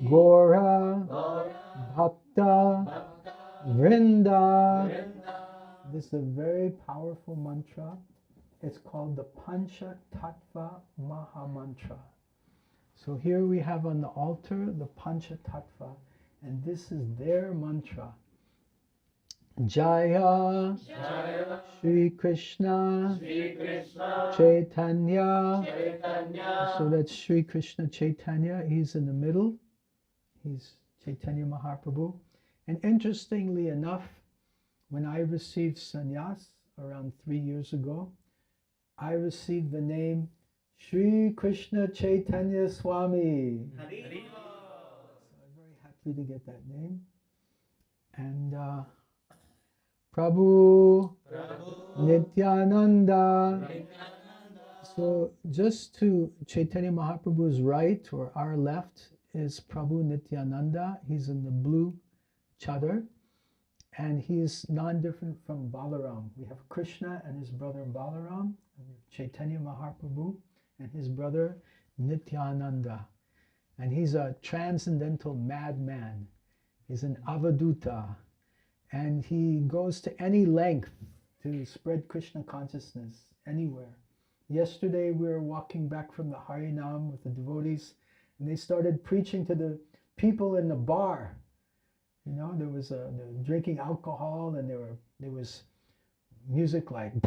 Gora Bhakta Vrinda. This is a very powerful mantra. It's called the Pancha Tattva Maha Mantra. So here we have on the altar the Pancha Tattva, and this is their mantra. Jaya, Jaya Shri Krishna, Chaitanya. So that's Shri Krishna Chaitanya. He's in the middle. He's Chaitanya Mahaprabhu. And interestingly enough, when I received sannyas around 3 years ago, I received the name Sri Krishna Chaitanya Swami. So I'm very happy to get that name. And Prabhu Nityananda. So just to Chaitanya Mahaprabhu's right or our left is Prabhu Nityananda. He's in the blue chadar. And he's non-different from Balaram. We have Krishna and his brother Balaram, and we have Chaitanya Mahaprabhu and his brother Nityananda. And he's a transcendental madman. He's an avaduta. And he goes to any length to spread Krishna consciousness anywhere. Yesterday we were walking back from the Harinam with the devotees, and they started preaching to the people in the bar. You know, there was they were drinking alcohol, and there was music like it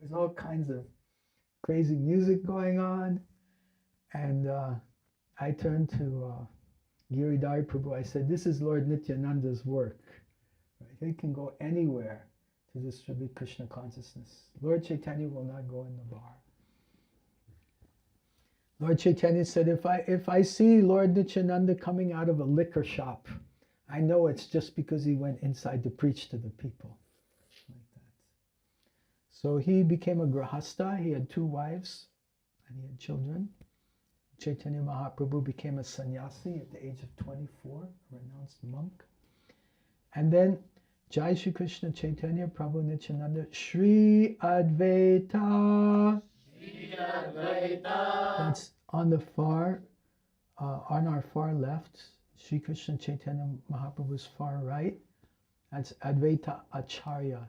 was all kinds of crazy music going on. And I turned to Giridhari Prabhu. I said, "This is Lord Nityananda's work. Right? He can go anywhere to distribute Krishna consciousness. Lord Chaitanya will not go in the bar." Lord Chaitanya said, if I see Lord Nityananda coming out of a liquor shop, I know it's just because he went inside to preach to the people. Like that. So he became a grahasta. He had 2 wives and he had children. Chaitanya Mahaprabhu became a sannyasi at the age of 24, a renounced monk. And then Jai Shri Krishna Chaitanya Prabhu Nityananda Shri Advaita. That's on the far, on our far left. Shri Krishna Chaitanya Mahaprabhu's far right. That's Advaita Acharya.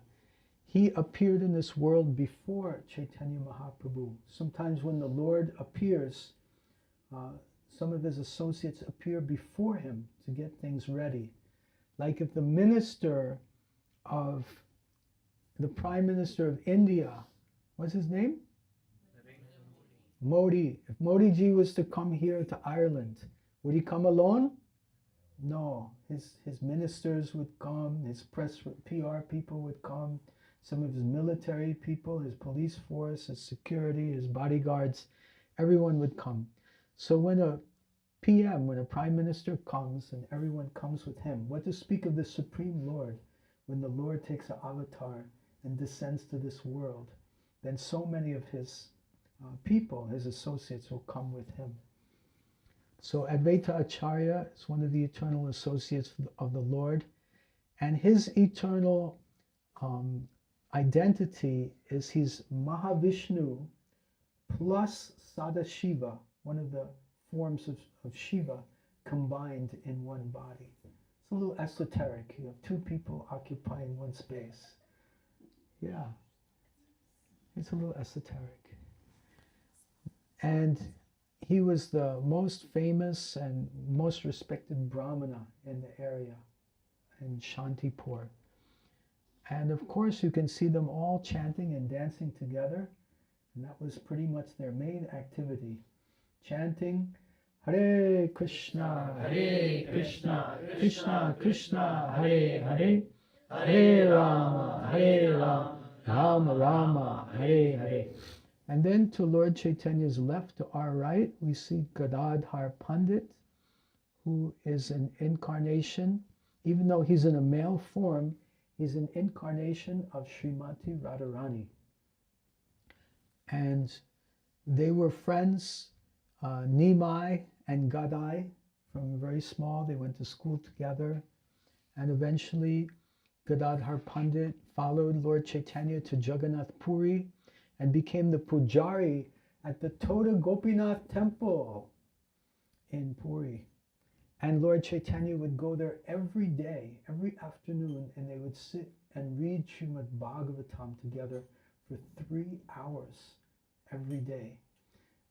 He appeared in this world before Chaitanya Mahaprabhu. Sometimes when the Lord appears, some of his associates appear before him to get things ready. Like if the Prime Minister of India, what's his name? Modi. If Modi ji was to come here to Ireland, would he come alone? No. His ministers would come, his press, PR people would come, some of his military people, his police force, his security, his bodyguards, everyone would come. So when a PM, when a Prime Minister comes and everyone comes with him, what to speak of the Supreme Lord, when the Lord takes an avatar and descends to this world, then so many of his people, his associates, will come with him. So Advaita Acharya is one of the eternal associates of the Lord, and his eternal identity is he's Mahavishnu plus Sadashiva, one of the forms of Shiva combined in one body. It's a little esoteric. You have 2 people occupying one space. Yeah, it's a little esoteric. And he was the most famous and most respected Brahmana in the area, in Shantipur. And of course you can see them all chanting and dancing together, and that was pretty much their main activity. Chanting, Hare Krishna, Krishna Krishna, Hare Hare, Hare Rama, Rama Rama, Hare Hare. And then to Lord Chaitanya's left, to our right, we see Gadadhar Pandit, who is an incarnation. Even though he's in a male form, he's an incarnation of Srimati Radharani. And they were friends, Nimai and Gadai, from very small. They went to school together. And eventually, Gadadhar Pandit followed Lord Chaitanya to Jagannath Puri and became the pujari at the Toda Gopinath temple in Puri. And Lord Chaitanya would go there every day, every afternoon, and they would sit and read Srimad Bhagavatam together for 3 hours every day.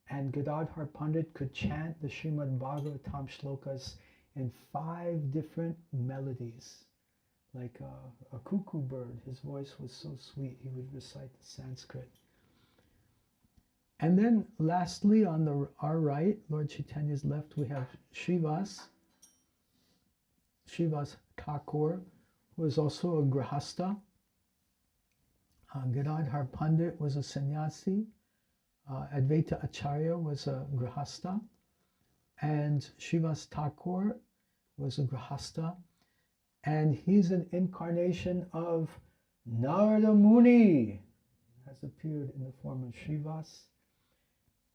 And Gadadhar Pandit could chant the Srimad Bhagavatam shlokas in 5 different melodies. Like a cuckoo bird, his voice was so sweet, he would recite the Sanskrit. And then lastly, on our right, Lord Chaitanya's left, we have Srivas Thakur, who is also a Grihasta. Giradhar Pandit was a sannyasi. Advaita Acharya was a Grihasta. And Srivas Thakur was a Grihasta. And he's an incarnation of Narada Muni, has appeared in the form of Srivas.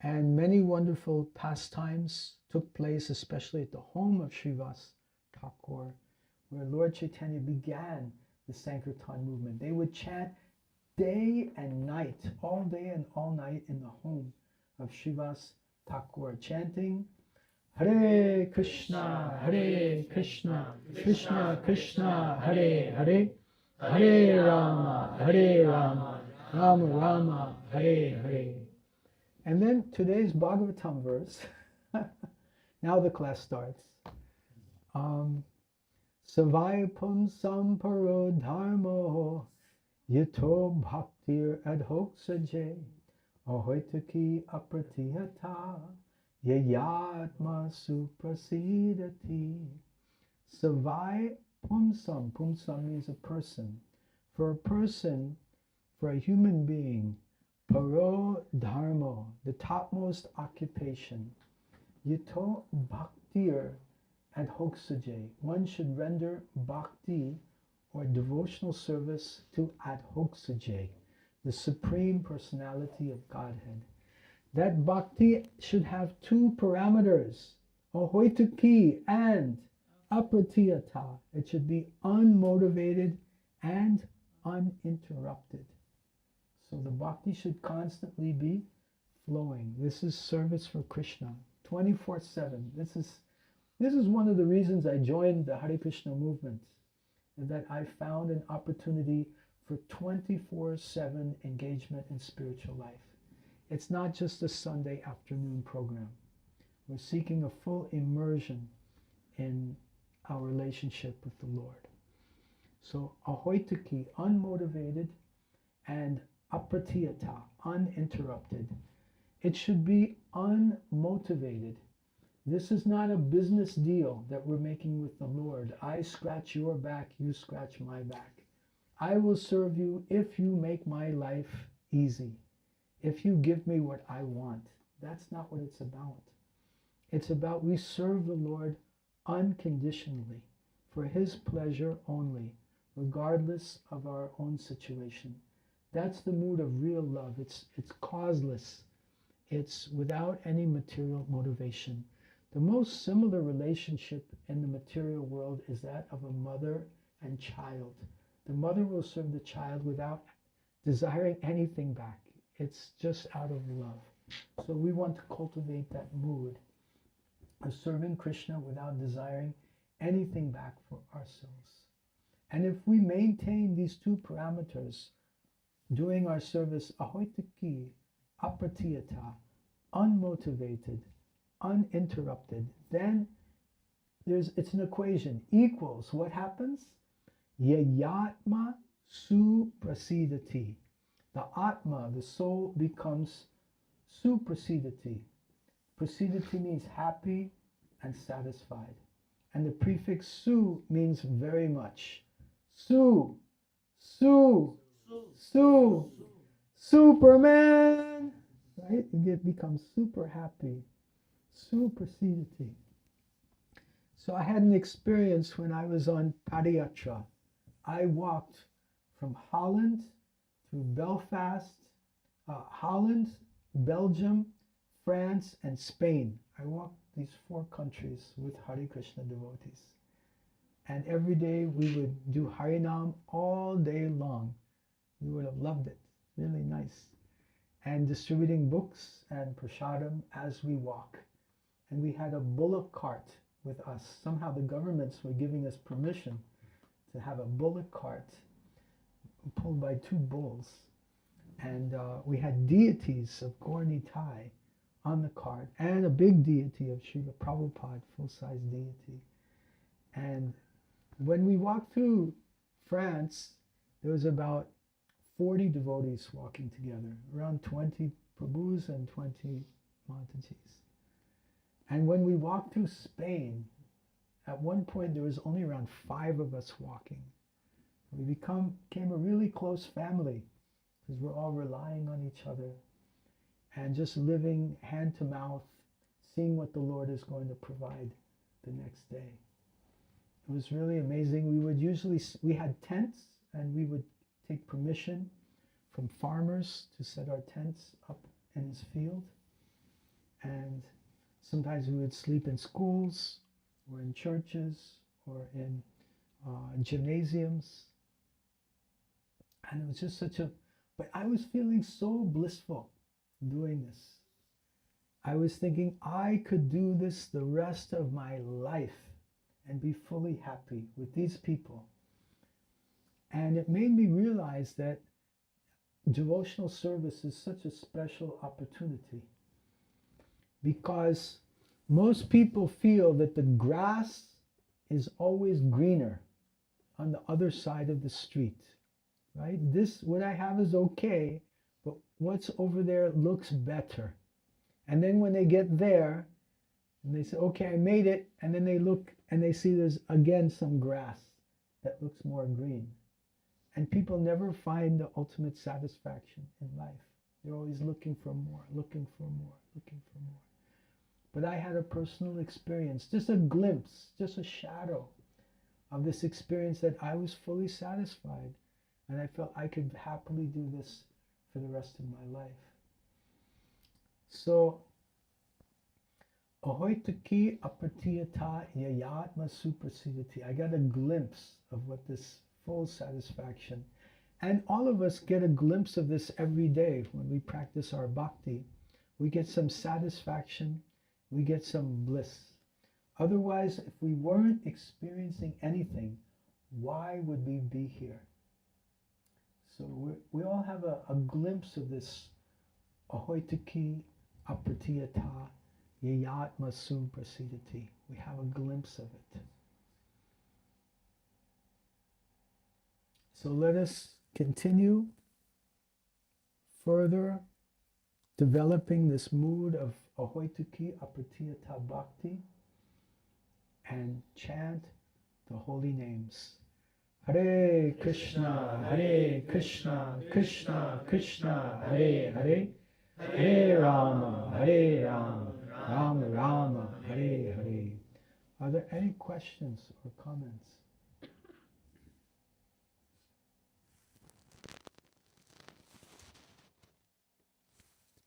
And many wonderful pastimes took place, especially at the home of Srivas Thakur, where Lord Chaitanya began the Sankirtan movement. They would chant day and night, all day and all night in the home of Srivas Thakur, chanting Hare Krishna, Krishna Krishna, Hare Hare, Hare Rama, Rama Rama, Hare Hare. And then today's Bhagavatam verse, now the class starts. Savai samparo dharmo yato bhaktir adhoksaje ahoitaki apratihata yayatma suprasidati. Savai pumsam. Pumsam means a person. For a person, for a human being, paro dharmo, the topmost occupation. Yato bhaktir adhoksaje. One should render bhakti or devotional service to adhoksaje, the Supreme Personality of Godhead. That bhakti should have two parameters, ahoitaki and apratiyata. It should be unmotivated and uninterrupted. So the bhakti should constantly be flowing. This is service for Krishna, 24/7. This is one of the reasons I joined the Hare Krishna movement, that I found an opportunity for 24/7 engagement in spiritual life. It's not just a Sunday afternoon program. We're seeking a full immersion in our relationship with the Lord. So ahoitaki, unmotivated, and apratiyata, uninterrupted. It should be unmotivated. This is not a business deal that we're making with the Lord. I scratch your back, you scratch my back. I will serve you if you make my life easy, if you give me what I want. That's not what it's about. It's about we serve the Lord unconditionally, for His pleasure only, regardless of our own situation. That's the mood of real love. It's causeless. It's without any material motivation. The most similar relationship in the material world is that of a mother and child. The mother will serve the child without desiring anything back. It's just out of love. So we want to cultivate that mood of serving Krishna without desiring anything back for ourselves. And if we maintain these two parameters, doing our service ahoitaki, apratiyata, unmotivated, uninterrupted, then it's an equation. Equals, what happens? Yayatma suprasidati. The atma, the soul, becomes suprasidati. Prasidati means happy and satisfied. And the prefix su means very much. Su, su, su, Superman, right? It becomes super happy, suprasidati. So I had an experience when I was on Padayatra. I walked from Holland through Belfast, Holland, Belgium, France, and Spain. I walked these 4 countries with Hare Krishna devotees. And every day we would do Harinam all day long. You would have loved it. Really nice. And distributing books and prasadam as we walk. And we had a bullock cart with us. Somehow the governments were giving us permission to have a bullock cart pulled by 2 bulls. And we had deities of Gaur Nitai on the cart, and a big deity of Srila Prabhupada, full-size deity. And when we walked through France, there was about 40 devotees walking together, around 20 Prabhus and 20 Matatis. And when we walked through Spain, at one point there was only around 5 of us walking. We became a really close family because we're all relying on each other and just living hand to mouth, seeing what the Lord is going to provide the next day. It was really amazing. We had tents, and we would take permission from farmers to set our tents up in his field. And sometimes we would sleep in schools or in churches or in gymnasiums. And it was just but I was feeling so blissful doing this. I was thinking I could do this the rest of my life and be fully happy with these people. And it made me realize that devotional service is such a special opportunity, because most people feel that the grass is always greener on the other side of the street, right? What I have is okay, but what's over there looks better. And then when they get there, and they say, okay, I made it, and then they look and they see there's again some grass that looks more green. And people never find the ultimate satisfaction in life. They're always looking for more, looking for more, looking for more. But I had a personal experience, just a glimpse, just a shadow of this experience that I was fully satisfied. And I felt I could happily do this for the rest of my life. So, ahoitaki apatiyata yayatma suprasidati. I got a glimpse of what this full satisfaction. And all of us get a glimpse of this every day when we practice our bhakti. We get some satisfaction, we get some bliss. Otherwise, if we weren't experiencing anything, why would we be here? So we all have a glimpse of this ahoitaki apratiyata yayatma suprasidati. We have a glimpse of it. So let us continue further developing this mood of ahoitaki apratiyata bhakti and chant the holy names. Hare Krishna, Krishna Krishna, Hare Hare, Hare Rama, Rama Rama, Hare Hare. Are there any questions or comments?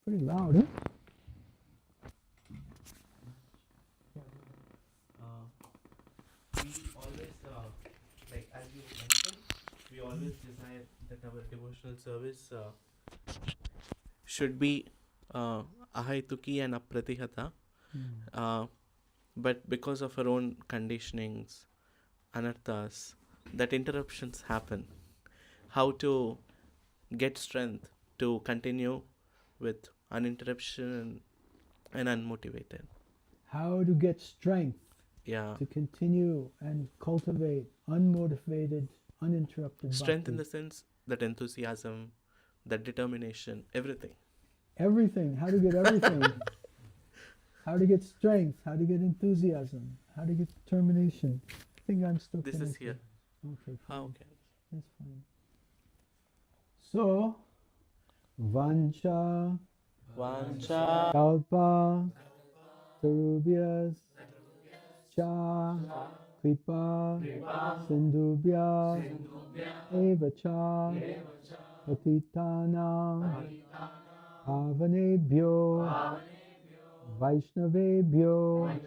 Pretty loud, huh? We always, like as you mentioned, we always desire that our devotional service should be ahaituki and apratihata. But because of our own conditionings, anarthas, that interruptions happen. How to get strength to continue with uninterruption and unmotivated. How to get strength Yeah. to continue and cultivate unmotivated, uninterrupted Strength bhakti. in the sense that enthusiasm, that determination, everything. Everything. How to get everything. How to get strength. How to get enthusiasm. How to get determination. I think I'm still This is connected. here. Okay, fine. Okay. That's fine. So, Vancha, Vancha, Kalpa, Tarubhyas, Cha, Kripa, Sindhubhya, Eva Cha, Patitana, Pavanebhyo, Vaishnavebhyo,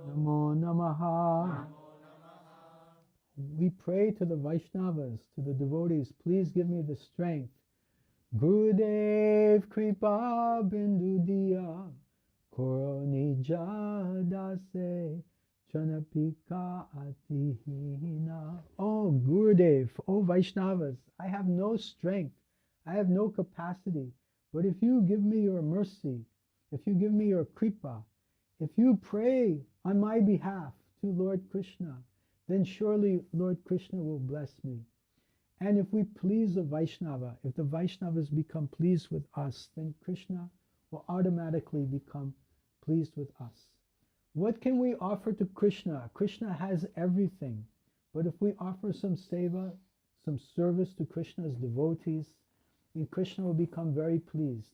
Namo Namaha. We pray to the Vaishnavas, to the devotees, please give me the strength. Gurudev Kripa Bindu Diya Koro Nija Dase Chanapika Atihina. Oh Gurudev, oh Vaishnavas, I have no strength, I have no capacity, but if you give me your mercy, if you give me your kripa, if you pray on my behalf to Lord Krishna, then surely Lord Krishna will bless me. And if we please the Vaishnava, if the Vaishnavas become pleased with us, then Krishna will automatically become pleased with us. What can we offer to Krishna? Krishna has everything. But if we offer some seva, some service to Krishna's devotees, then Krishna will become very pleased.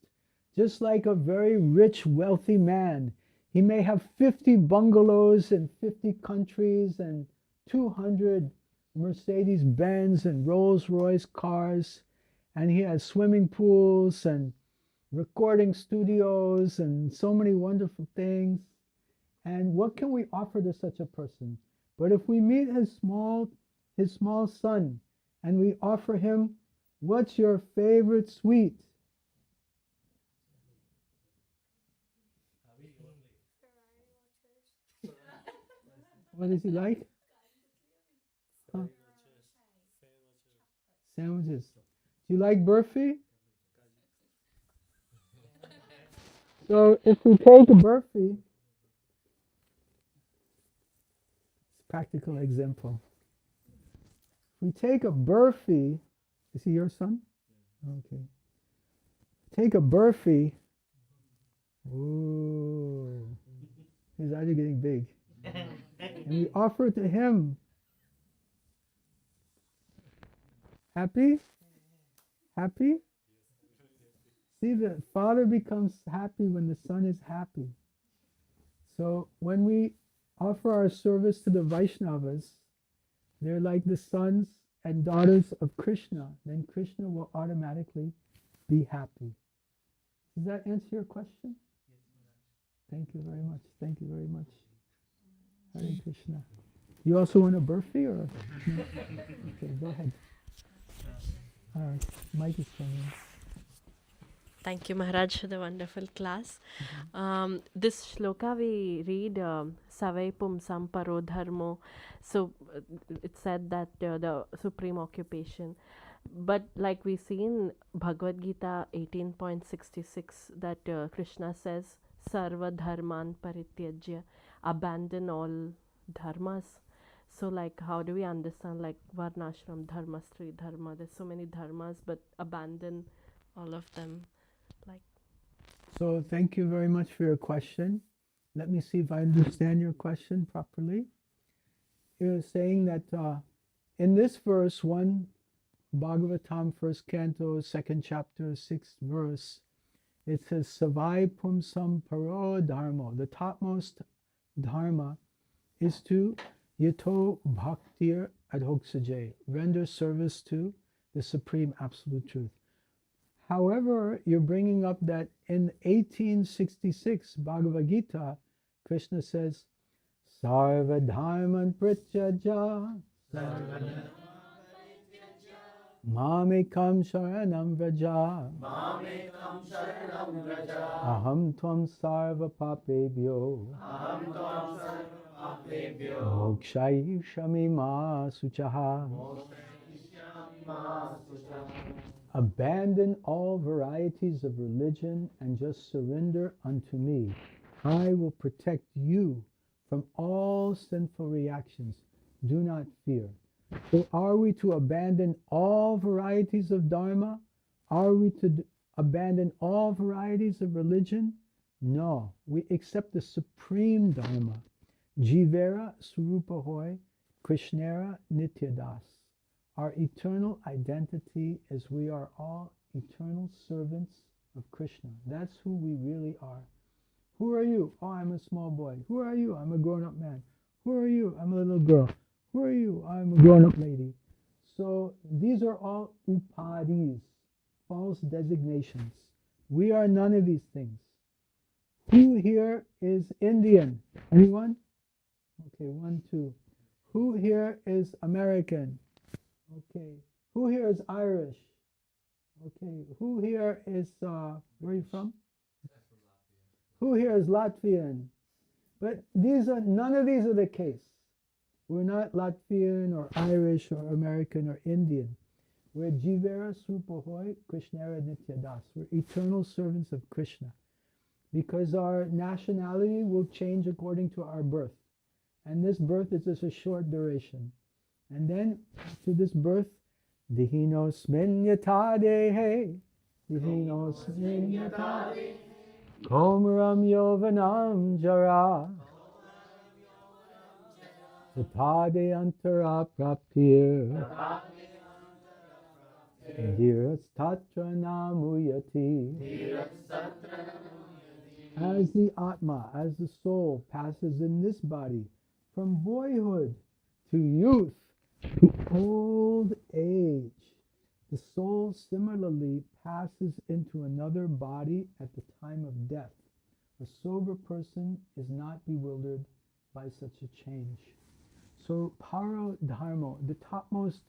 Just like a very rich, wealthy man, he may have 50 bungalows in 50 countries and 200 Mercedes-Benz and Rolls-Royce cars, and he has swimming pools and recording studios and so many wonderful things. And what can we offer to such a person? But if we meet his small son and we offer him, what's your favorite sweet? What does he like? Huh? Sandwiches. Do you like burfi? So if we take a burfi, practical example. If we take a burfi, is he your son? Okay. Take a burfi. Ooh, his eyes are getting big. And we offer it to him. Happy? Happy? See, the father becomes happy when the son is happy. So when we offer our service to the Vaishnavas, they're like the sons and daughters of Krishna. Then Krishna will automatically be happy. Does that answer your question? Thank you very much. Thank you very much. Hare Krishna. You also want a burfi or? No? Okay, go ahead. All right, mic is coming. Thank you, Maharaj, for the wonderful class. This shloka we read, Savai Pumsam Paro Dharmo. So it said that the supreme occupation. But like we see in Bhagavad Gita 18.66, that Krishna says, Sarva Dharman Parityajya, abandon all dharmas. So like, how do we understand like Varnashram, Dharma, Stri Dharma? There's so many dharmas, but abandon all of them. So thank you very much for your question. Let me see if I understand your question properly. You're saying that in this verse, 1 Bhagavatam, 1st canto, 2nd chapter, 6th verse, it says, Savai Pumsam Paro Dharma. The topmost dharma is to Yato Bhaktir Adhoksaje, render service to the Supreme Absolute Truth. However, you're bringing up that in 1866 Bhagavad Gita, Krishna says, Sarva Dharman Prityaja Mamekam Sharanam Vraja Aham Tvam Sarva Papebhyo Mokshai Shamima Suchaha. Abandon all varieties of religion and just surrender unto me. I will protect you from all sinful reactions. Do not fear. So are we to abandon all varieties of dharma? Are we to abandon all varieties of religion? No, we accept the supreme dharma. Jivera Surupa Hoy, Krishnera Nityadas. Our eternal identity is we are all eternal servants of Krishna. That's who we really are. Who are you? Oh, I'm a small boy. Who are you? I'm a grown-up man. Who are you? I'm a little girl. Who are you? I'm a grown-up lady. So these are all upadis, false designations. We are none of these things. Who here is Indian? Anyone? Okay, 1, 2. Who here is American? Okay. Who here is Irish? Okay. Who here is, where are you from? Who here is Latvian? But none of these are the case. We're not Latvian or Irish or American or Indian. We're Jivera Srupahoy Krishnera Nityadas. We're eternal servants of Krishna. Because our nationality will change according to our birth. And this birth is just a short duration. And then to this birth, Dihinosmin yatadehe. Dihinosmin yatadehe. Komaram yovanam jara. Yatade antara praptir. Dhirastatra namuyati. As the Atma, as the soul passes in this body from boyhood to youth to old age, the soul similarly passes into another body at the time of death. A sober person is not bewildered by such a change. So Paro Dharma, the topmost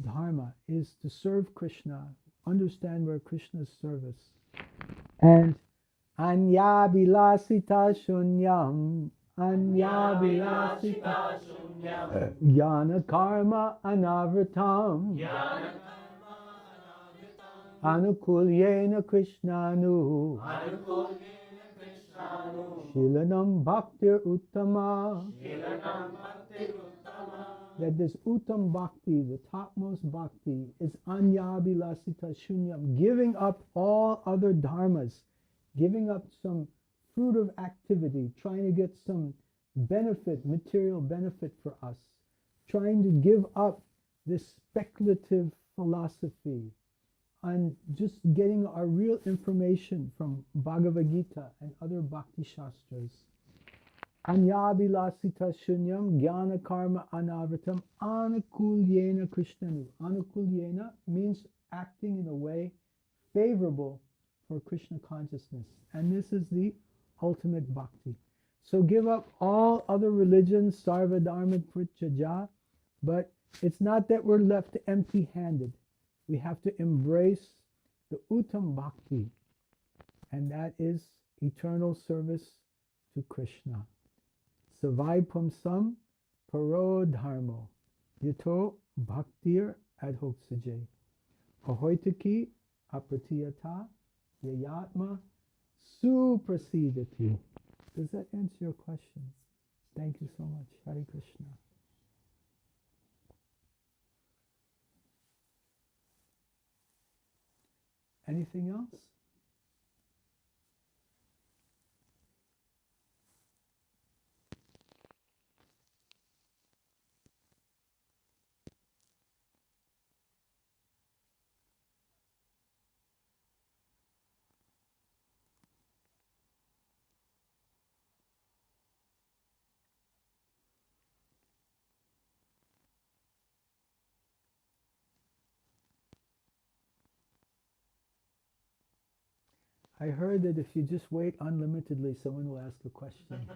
Dharma, is to serve Krishna, understand where Krishna's service. And Anya Bilasita Shunyam, Anya Bilasita Shunyam, Jnana Karma Anavritam, Anukulyena Krishnanu, Shilanam Bhaktir Uttama. That this Uttam Bhakti, the topmost Bhakti, is Anyabhilasita Shunyam, giving up all other dharmas, giving up some fruit of activity, trying to get some benefit, material benefit for us, trying to give up this speculative philosophy, and just getting our real information from Bhagavad Gita and other Bhakti Shastras. Anyabhilasita shunyam jnana karma anavritam anukulyena krishnanu. Anukulyena means acting in a way favorable for Krishna consciousness. And this is the ultimate bhakti. So give up all other religions, sarva dharma prityaja, but it's not that we're left empty-handed. We have to embrace the uttam bhakti, and that is eternal service to Krishna. Savai pumsam paro dharmo yato bhaktir adhoksaje ahoitaki apratiyata yayatma suprasidati. Does that answer your question? Thank you so much. Hare Krishna. Anything else? I heard that if you just wait unlimitedly, someone will ask a question.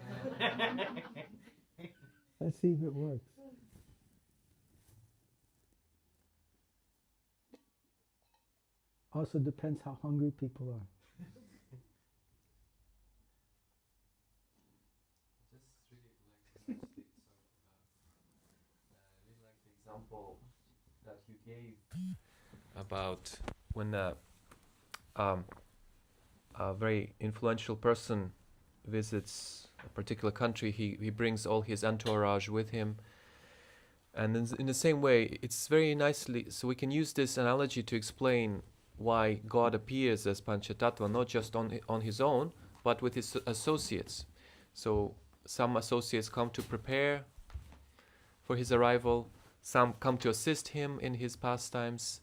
Let's see if it works. Also depends how hungry people are. Just really like the example that you gave about when a very influential person visits a particular country, he brings all his entourage with him. And in the same way, it's very nicely, so we can use this analogy to explain why God appears as Panchatattva, not just on his own, but with his associates. So some associates come to prepare for his arrival, some come to assist him in his pastimes.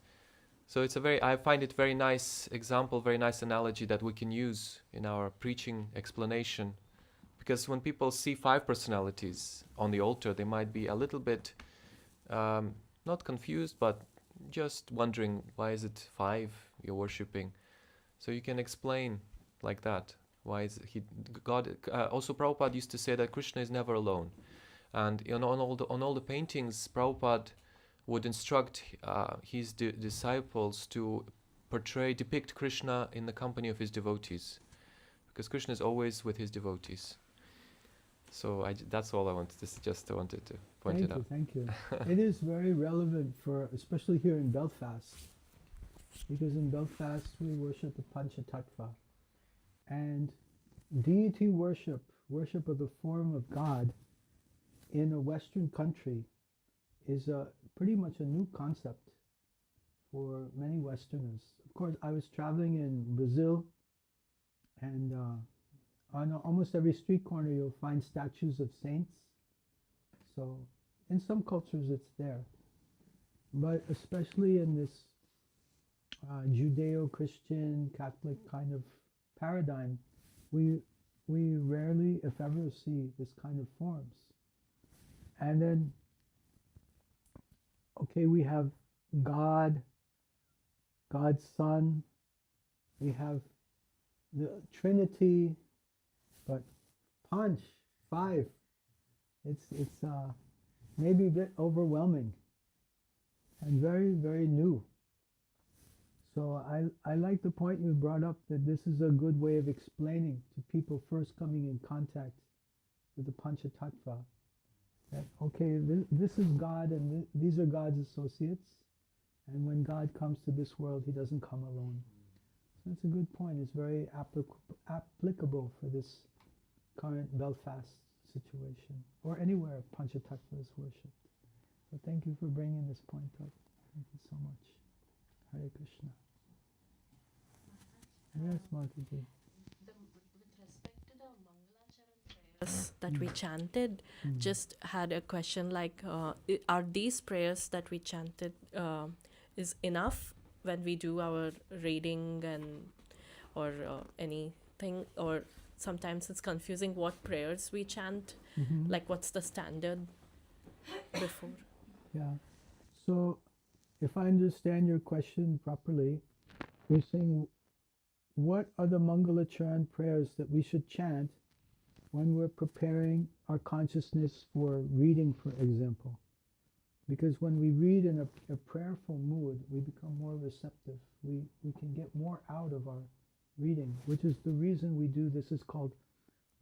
So it's I find it very nice example, very nice analogy that we can use in our preaching explanation. Because when people see 5 personalities on the altar, they might be a little bit not confused, but just wondering, why is it 5 you're worshipping? So you can explain like that. Why is God? Also, Prabhupada used to say that Krishna is never alone, and on all the paintings, Prabhupada would instruct his disciples to depict Krishna in the company of his devotees, because Krishna is always with his devotees. So that's all I wanted to wanted to point it out. Thank you. It is very relevant for, especially here in Belfast, because in Belfast we worship the Panchatattva, and deity worship of the form of God in a Western country is pretty much a new concept. for many Westerners. Of course, I was traveling in Brazil, and on almost every street corner you'll find statues of saints. So in some cultures it's there, but especially in this Judeo-Christian Catholic kind of paradigm, we rarely, if ever, see this kind of forms. And then, okay, we have God, God's Son, we have the Trinity, but Panch, 5. It's maybe a bit overwhelming and very, very new. So I like the point you brought up, that this is a good way of explaining to people first coming in contact with the Panchatattva that, okay, this is God and these are God's associates, and when God comes to this world, he doesn't come alone. So it's a good point. It's very applicable for this current Belfast situation, or anywhere Panchatattva is worshipped. So thank you for bringing this point up. Thank you so much. Hare Krishna. Yes, Mataji. With respect to the Mangalacharan prayers that we chanted, just had a question like, are these prayers that we chanted is enough when we do our reading and or anything, or sometimes it's confusing what prayers we chant, like what's the standard before? Yeah. So if I understand your question properly, you're saying, what are the Mangalacharan prayers that we should chant when we're preparing our consciousness for reading, for example? Because when we read in a prayerful mood, we become more receptive. We can get more out of our reading, which is the reason we do this. Is called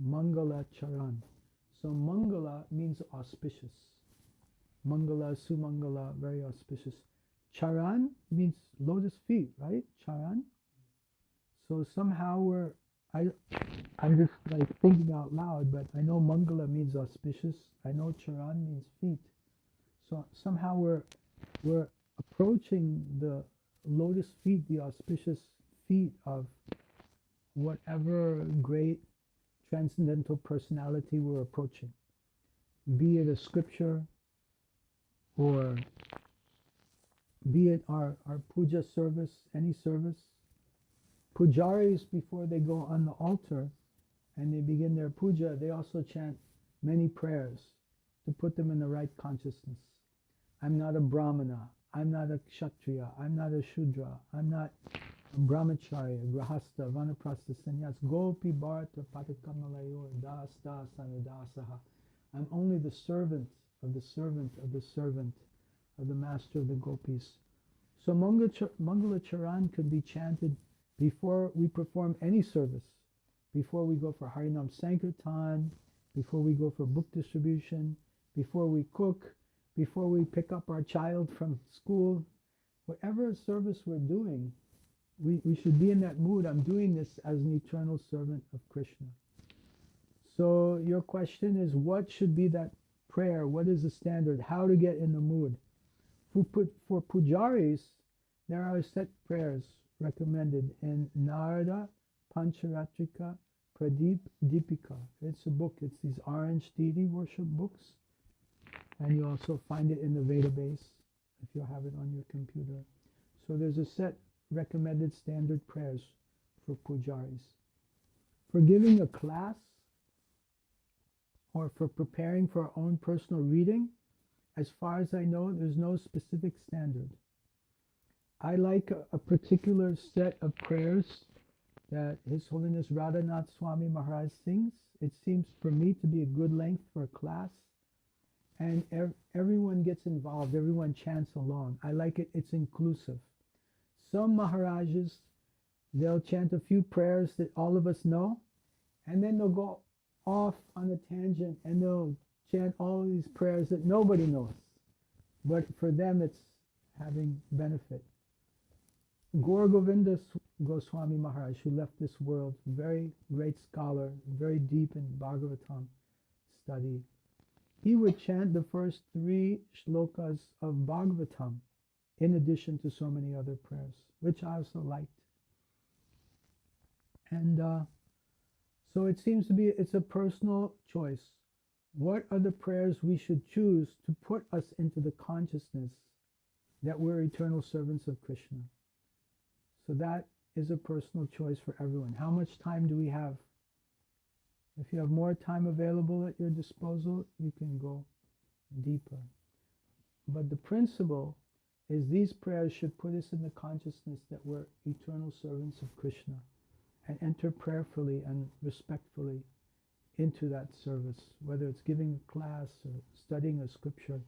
Mangala Charan. So Mangala means auspicious. Mangala, Sumangala, very auspicious. Charan means lotus feet, right? Charan. So somehow I'm just like thinking out loud, but I know Mangala means auspicious. I know Charan means feet. So somehow we're approaching the lotus feet, the auspicious feet of whatever great transcendental personality we're approaching, be it a scripture or be it our puja service, any service. Pujaris, before they go on the altar and they begin their puja, they also chant many prayers to put them in the right consciousness. I'm not a Brahmana, I'm not a Kshatriya, I'm not a Shudra, I'm not a Brahmacharya, Grahastha, Vanaprastha, Sannyas, Gopi Bharata Patikamalayor, Das Das Anudasaha. I'm only the servant of the servant of the servant of the master of the gopis. So Mangala Charan could be chanted before we perform any service, before we go for Harinam Sankirtan, before we go for book distribution, before we cook, before we pick up our child from school. Whatever service we're doing, we should be in that mood. I'm doing this as an eternal servant of Krishna. So your question is, what should be that prayer? What is the standard? How to get in the mood? For pujaris, there are set prayers recommended in Narada Pancharatrika Pradeep Deepika. It's a book. It's these orange deity worship books. And you also find it in the database if you have it on your computer. So there's a set recommended standard prayers for pujaris. For giving a class or for preparing for our own personal reading, as far as I know, there's no specific standard. I like a particular set of prayers that His Holiness Radhanath Swami Maharaj sings. It seems for me to be a good length for a class. And everyone gets involved, everyone chants along. I like it, it's inclusive. Some Maharajas, they'll chant a few prayers that all of us know, and then they'll go off on a tangent and they'll chant all these prayers that nobody knows. But for them, it's having benefit. Gaur Govinda Goswami Maharaj, who left this world, very great scholar, very deep in Bhagavatam study, he would chant the first 3 shlokas of Bhagavatam in addition to so many other prayers, which I also liked. And so it seems to be, it's a personal choice. What are the prayers we should choose to put us into the consciousness that we're eternal servants of Krishna? So that is a personal choice for everyone. How much time do we have? If you have more time available at your disposal, you can go deeper. But the principle is these prayers should put us in the consciousness that we're eternal servants of Krishna and enter prayerfully and respectfully into that service, whether it's giving a class or studying a scripture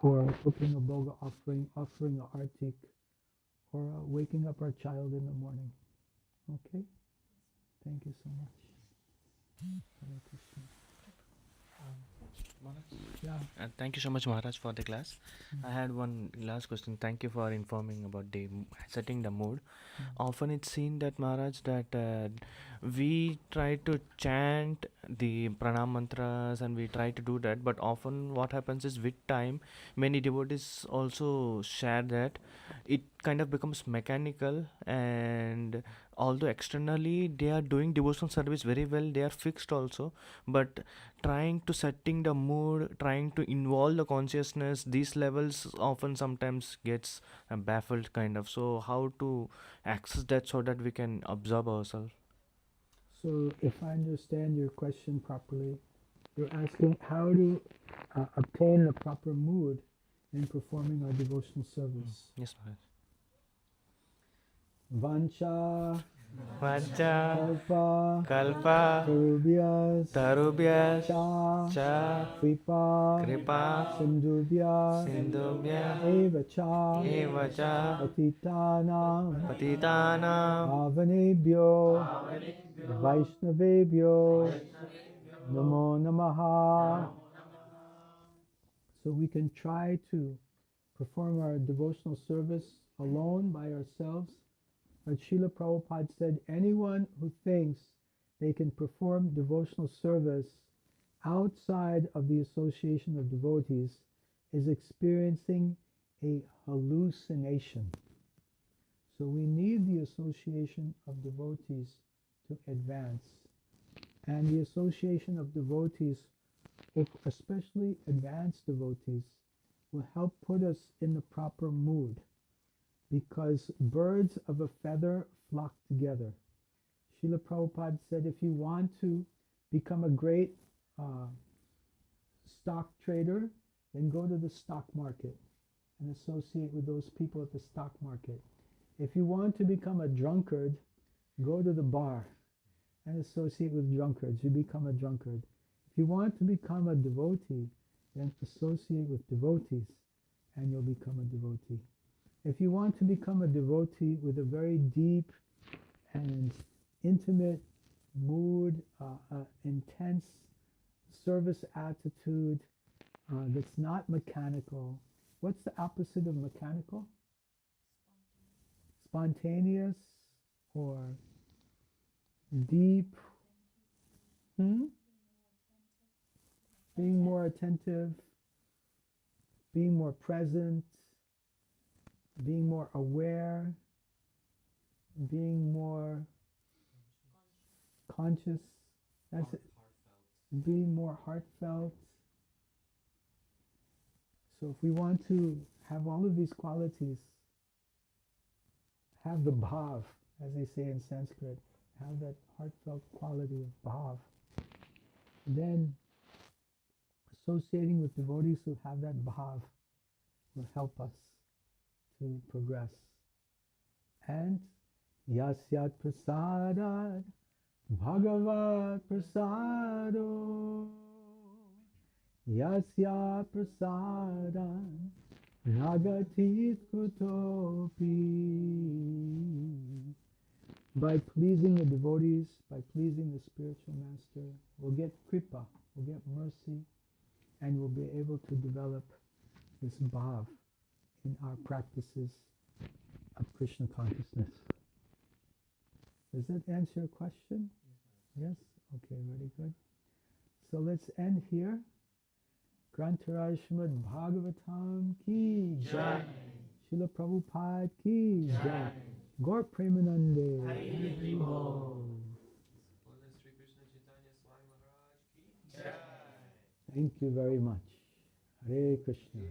or cooking a boga offering, offering a artik, or waking up our child in the morning. Okay? Thank you so much. Hare Krishna. Maharaj? Yeah. Thank you so much, Maharaj, for the class. I had one last question. Thank you for informing about the setting the mood. Often it's seen that, Maharaj, that we try to chant the pranam mantras and we try to do that, but often what happens is with time, many devotees also share that it kind of becomes mechanical, and although externally they are doing devotional service very well, they are fixed also, but trying to setting the mood, trying to involve the consciousness, these levels often sometimes gets baffled kind of. So how to access that so that we can absorb ourselves? So if I understand your question properly, you're asking how to obtain the proper mood in performing our devotional service. Yes, Maharaj. Vancha, Vacha, kalpa, kalpa, tarubhyas, tarubhyas, cha, cha, kripa, kripa, sindhubhyas, sindhubhya, eva cha, eva cha, patitanam, patitanam, pavanebhyo, vaishnavebhyo, namo namaha. So we can try to perform our devotional service alone by ourselves. But Srila Prabhupada said, anyone who thinks they can perform devotional service outside of the association of devotees is experiencing a hallucination. So we need the association of devotees to advance. And the association of devotees, especially advanced devotees, will help put us in the proper mood, because birds of a feather flock together. Srila Prabhupada said, if you want to become a great stock trader, then go to the stock market and associate with those people at the stock market. If you want to become a drunkard, go to the bar and associate with drunkards. You become a drunkard. If you want to become a devotee, then associate with devotees and you'll become a devotee. If you want to become a devotee with a very deep and intimate mood, intense service attitude that's not mechanical. What's the opposite of mechanical? Spontaneous or deep? Being more attentive, being more present, being more aware, being more conscious. That's it. Being more heartfelt. So if we want to have all of these qualities, have the bhav, as they say in Sanskrit, have that heartfelt quality of bhav, then associating with devotees who have that bhav will help us to progress. And yasyat prasadat bhagavat prasado, yasya prasadan ragatit kutopi. By pleasing the devotees, by pleasing the spiritual master, we'll get kripa, we'll get mercy, and we'll be able to develop this bhav in our practices of Krishna consciousness. Does that answer your question? Yes? Okay, very good. So let's end here. Grantaraj Srimad Bhagavatam ki jai. Srila Prabhupada ki jai. Gaur Premanande. Hari Bol. Thank you very much. Hare Krishna.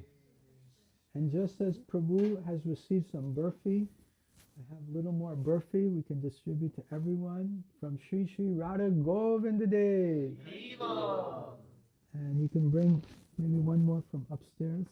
And just as Prabhu has received some burfi, I have a little more burfi we can distribute to everyone from Sri Sri Radha Govindade. And you can bring maybe one more from upstairs.